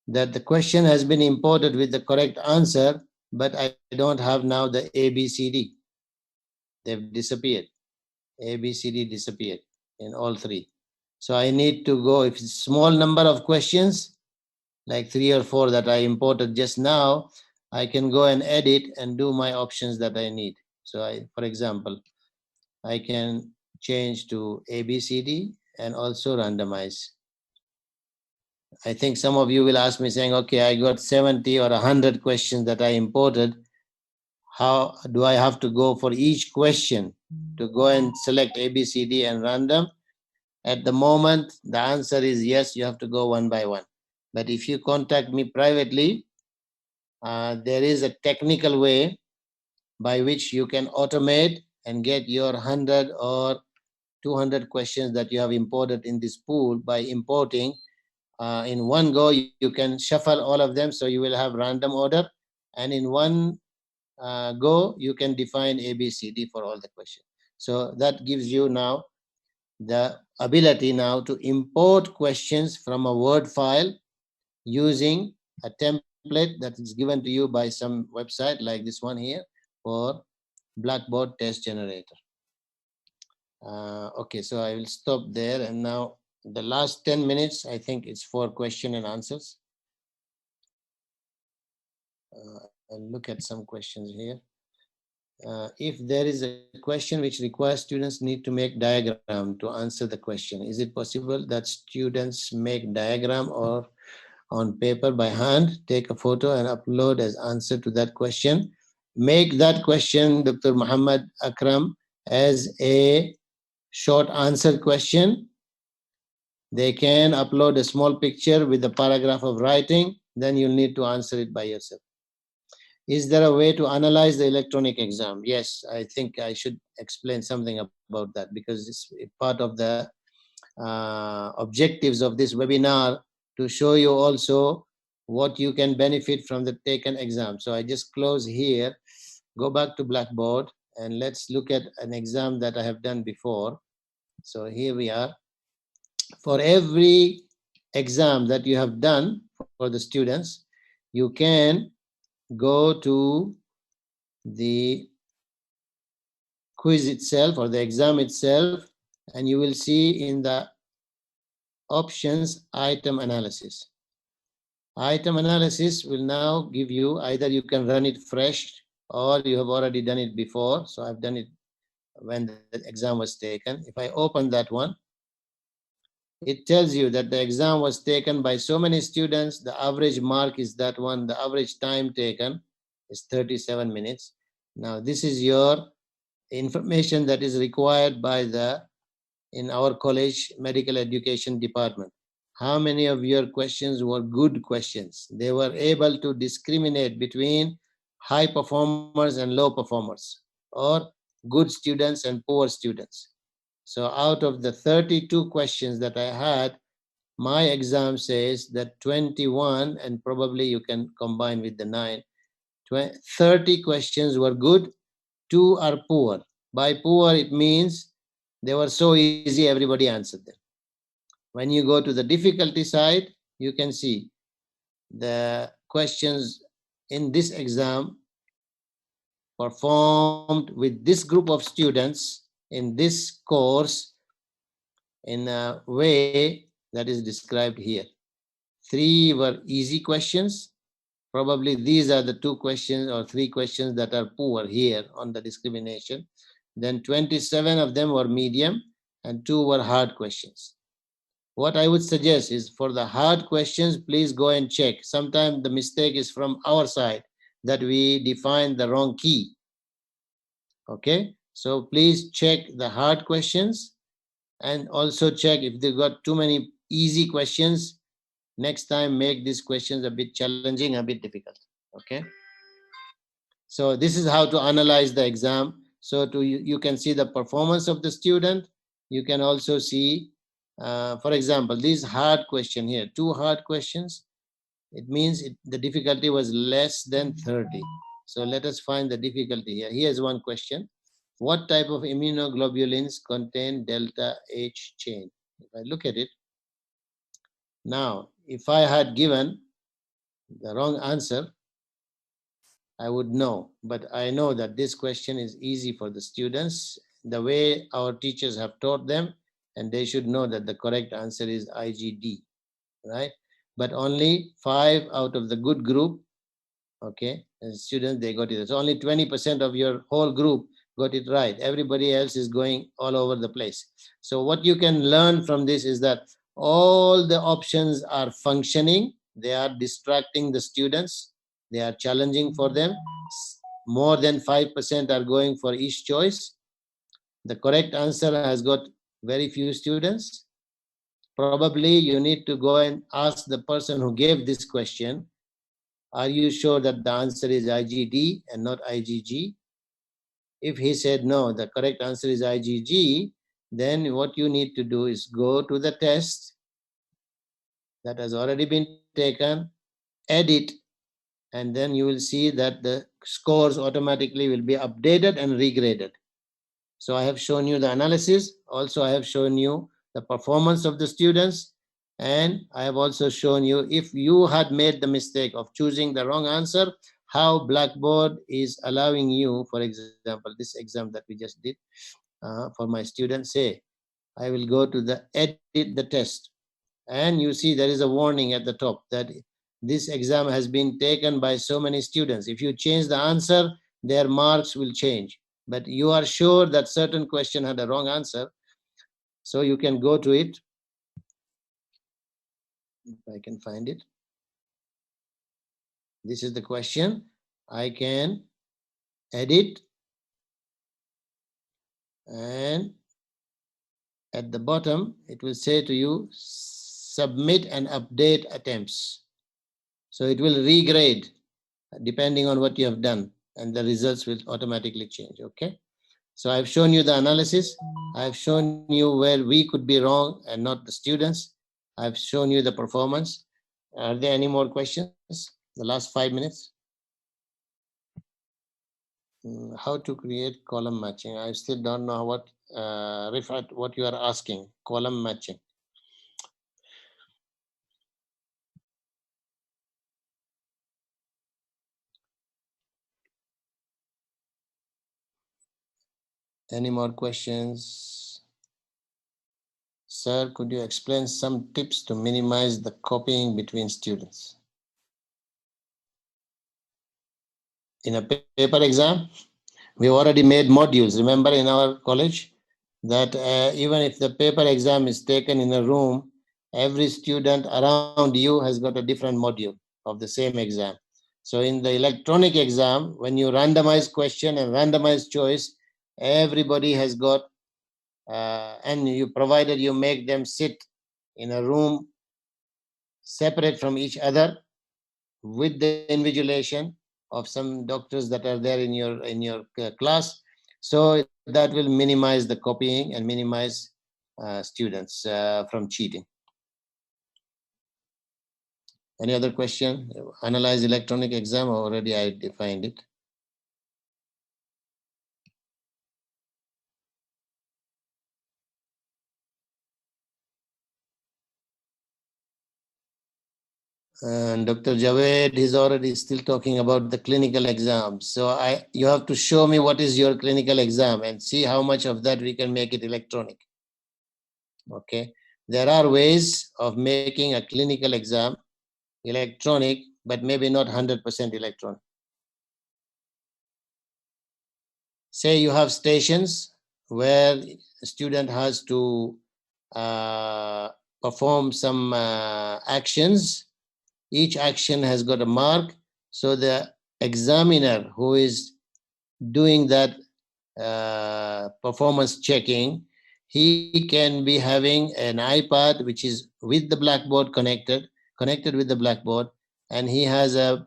That the question has been imported with the correct answer, but I don't have now the ABCD. They've disappeared. ABCD disappeared in all 3. So I need to go, if it's a small number of questions, like 3 or 4 that I imported just now, I can go and edit and do my options that I need. So for example, I can change to ABCD and also randomize. I think some of you will ask me saying, okay, I got 70 or 100 questions that I imported. How do I have to go for each question to go and select ABCD and random? At the moment, the answer is yes, you have to go one by one. But if you contact me privately, there is a technical way by which you can automate and get your 100 or 200 questions that you have imported in this pool by importing. In one go, you can shuffle all of them, so you will have random order. And in one go, you can define A, B, C, D for all the questions. So that gives you now the ability now to import questions from a Word file using a template that is given to you by some website like this one here for BlackBoard test generator. Okay, so I will stop there, and now the last 10 minutes, I think it's for question and answers. I'll look at some questions here. If there is a question which requires students need to make diagram to answer the question, is it possible that students make diagram or on paper by hand, take a photo and upload as answer to that question? Make that question, Dr. Muhammad Akram, as a short answer question. They can upload a small picture with a paragraph of writing, then you'll need to answer it by yourself. Is there a way to analyze the electronic exam? Yes, I think I should explain something about that, because it's part of the objectives of this webinar, to show you also what you can benefit from the taken exam. So I just close here, go back to Blackboard, and let's look at an exam that I have done before. So here we are. For every exam that you have done for the students, you can go to the quiz itself or the exam itself, and you will see in the options item analysis. Item analysis will now give you, either you can run it fresh or you have already done it before. So I've done it when the exam was taken. If I open that one, it tells you that the exam was taken by so many students. The average mark is that one. The average time taken is 37 minutes. Now this is your information that is required by in our college medical education department. How many of your questions were good questions? They were able to discriminate between high performers and low performers, or good students and poor students. So out of the 32 questions that I had, my exam says that 21, and probably you can combine with the 9, 30 questions were good, 2 are poor. By poor, it means they were so easy, everybody answered them. When you go to the difficulty side, you can see the questions in this exam performed with this group of students in this course in a way that is described here. 3 were easy questions. Probably these are the 2 questions or 3 questions that are poor here on the discrimination. Then 27 of them were medium and 2 were hard questions. What I would suggest is, for the hard questions, please go and check. Sometimes the mistake is from our side, that we define the wrong key. Okay, so please check the hard questions, and also check if they got too many easy questions. Next time, make these questions a bit challenging, a bit difficult. Okay, so this is how to analyze the exam. So you can see the performance of the student. You can also see, for example, this hard question here, 2 hard questions. It means the difficulty was less than 30. So let us find the difficulty here. Here's one question. What type of immunoglobulins contain delta H chain? If I look at it, now, if I had given the wrong answer, I would know. But I know that this question is easy for the students, the way our teachers have taught them, and they should know that the correct answer is IgD, right? But only 5 out of the good group, okay, and students, they got it. So only 20% of your whole group got it right. Everybody else is going all over the place. So what you can learn from this is that all the options are functioning. They are distracting the students. They are challenging for them. More than 5% are going for each choice. The correct answer has got very few students. Probably you need to go and ask the person who gave this question, are you sure that the answer is IgD and not IgG? If he said no, the correct answer is IgG, then what you need to do is go to the test that has already been taken, edit, and then you will see that the scores automatically will be updated and regraded. So I have shown you the analysis. Also, I have shown you the performance of the students. And I have also shown you, if you had made the mistake of choosing the wrong answer, how Blackboard is allowing you, for example, this exam that we just did for my students, say, I will go to the edit the test. And you see there is a warning at the top that this exam has been taken by so many students. If you change the answer, their marks will change. But you are sure that certain question had a wrong answer, so you can go to it. If I can find it. This is the question. I can edit, and at the bottom it will say to you submit and update attempts. So it will regrade depending on what you have done, and the results will automatically change. Okay, so I've shown you the analysis. I've shown you where we could be wrong and not the students. I've shown you the performance. Are there any more questions? The last 5 minutes. How to create column matching? I still don't know what Rifat, what you are asking. Column matching. Any more questions? Sir, could you explain some tips to minimize the copying between students? In a paper exam, we already made modules. Remember in our college that even if the paper exam is taken in a room, every student around you has got a different module of the same exam. So in the electronic exam, when you randomize question and randomize choice, everybody has got, and you provided you make them sit in a room separate from each other with the invigilation of some doctors that are there in your class. So that will minimize the copying and minimize students from cheating. Any other question? Analyze electronic exam, already I defined it. And Dr. Javed is already still talking about the clinical exam. So you have to show me what is your clinical exam and see how much of that we can make it electronic. Okay. There are ways of making a clinical exam electronic, but maybe not 100% electronic. Say you have stations where a student has to perform some actions. Each action has got a mark. So the examiner who is doing that performance checking, he can be having an iPad which is with the Blackboard connected with the Blackboard, and he has a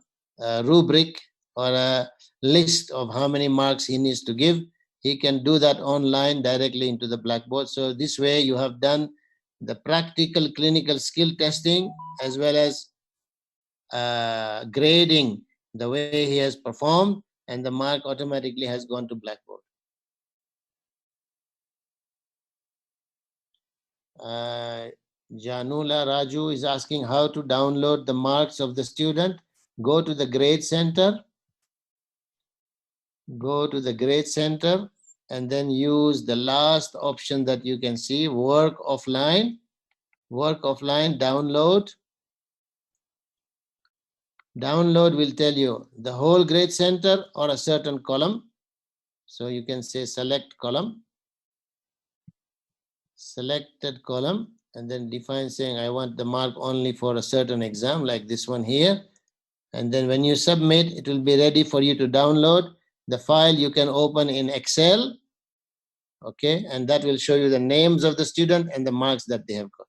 rubric or a list of how many marks he needs to give. He can do that online directly into the Blackboard. So this way you have done the practical clinical skill testing as well as grading the way he has performed, and the mark automatically has gone to Blackboard. Janula Raju is asking how to download the marks of the student. Go to the grade center. Go to the grade center and then use the last option that you can see, work offline. Work offline, download. Download will tell you the whole grade center or a certain column. So you can say select column. Selected column, and then define saying I want the mark only for a certain exam like this one here. And then when you submit, it will be ready for you to download. The file you can open in Excel, okay, and that will show you the names of the student and the marks that they have got.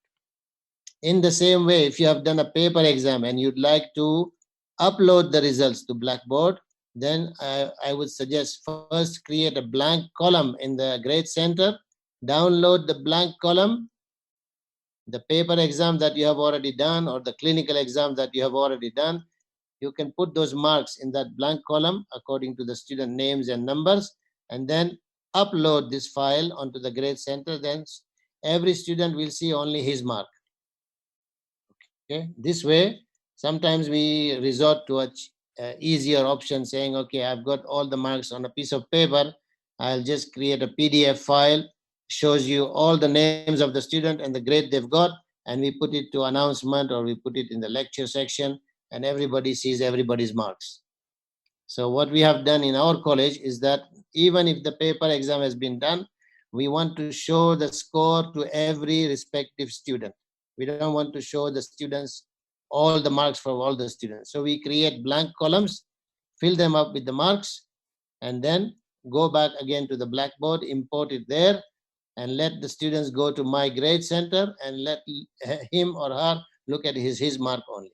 In the same way, if you have done a paper exam and you'd like to upload the results to Blackboard, then I would suggest first create a blank column in the grade center, download the blank column, the paper exam that you have already done or the clinical exam that you have already done. You can put those marks in that blank column according to the student names and numbers, and then upload this file onto the grade center. Then every student will see only his mark. Okay, this way, sometimes we resort to a easier option, saying, okay, I've got all the marks on a piece of paper. I'll just create a PDF file, shows you all the names of the student and the grade they've got, and we put it to announcement or we put it in the lecture section, and everybody sees everybody's marks. So what we have done in our college is that even if the paper exam has been done, we want to show the score to every respective student. We don't want to show the students all the marks for all the students. So we create blank columns, fill them up with the marks, and then go back again to the Blackboard, import it there, and let the students go to my grade center and let him or her look at his mark only.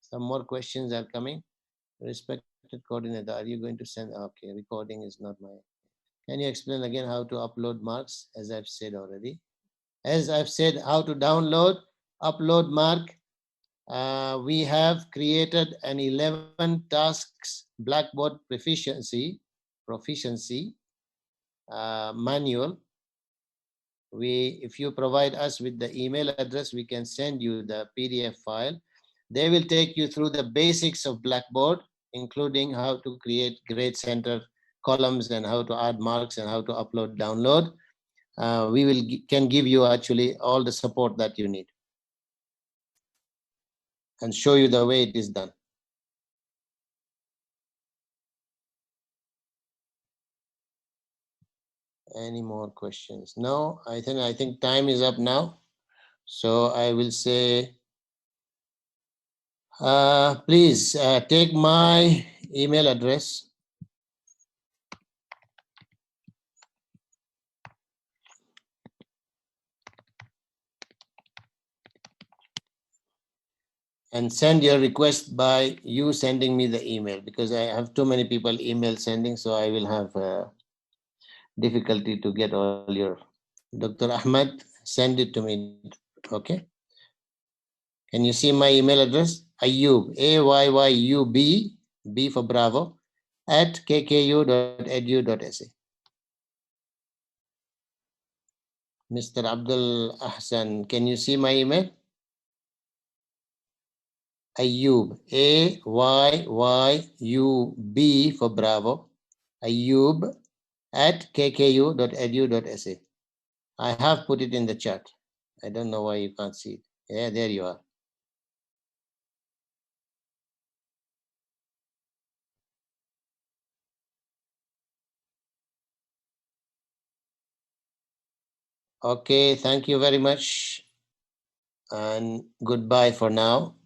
Some more questions are coming. Respected coordinator, are you going to send? Okay, recording is not my. Can you explain again how to upload marks? As I've said already. As I've said, how to download, upload mark. We have created an 11 tasks Blackboard proficiency manual. If you provide us with the email address, we can send you the PDF file. They will take you through the basics of Blackboard, including how to create grade center columns and how to add marks and how to upload, download. We can give you actually all the support that you need and show you the way it is done. Any more questions? No, I think time is up now. So I will say, please take my email address. And send your request by you sending me the email, because I have too many people email sending, so I will have difficulty to get all your. Dr. Ahmed, send it to me, okay? Can you see my email address? Ayyub, Ayyub, B for Bravo, at kkU.edu.sa. Mr. Abdul Ahsan, can you see my email? Ayyub, Ayyub for Bravo, Ayyub at kkU.edu.sa. I have put it in the chat. I don't know why you can't see it. Yeah, there you are. Okay, thank you very much. And goodbye for now.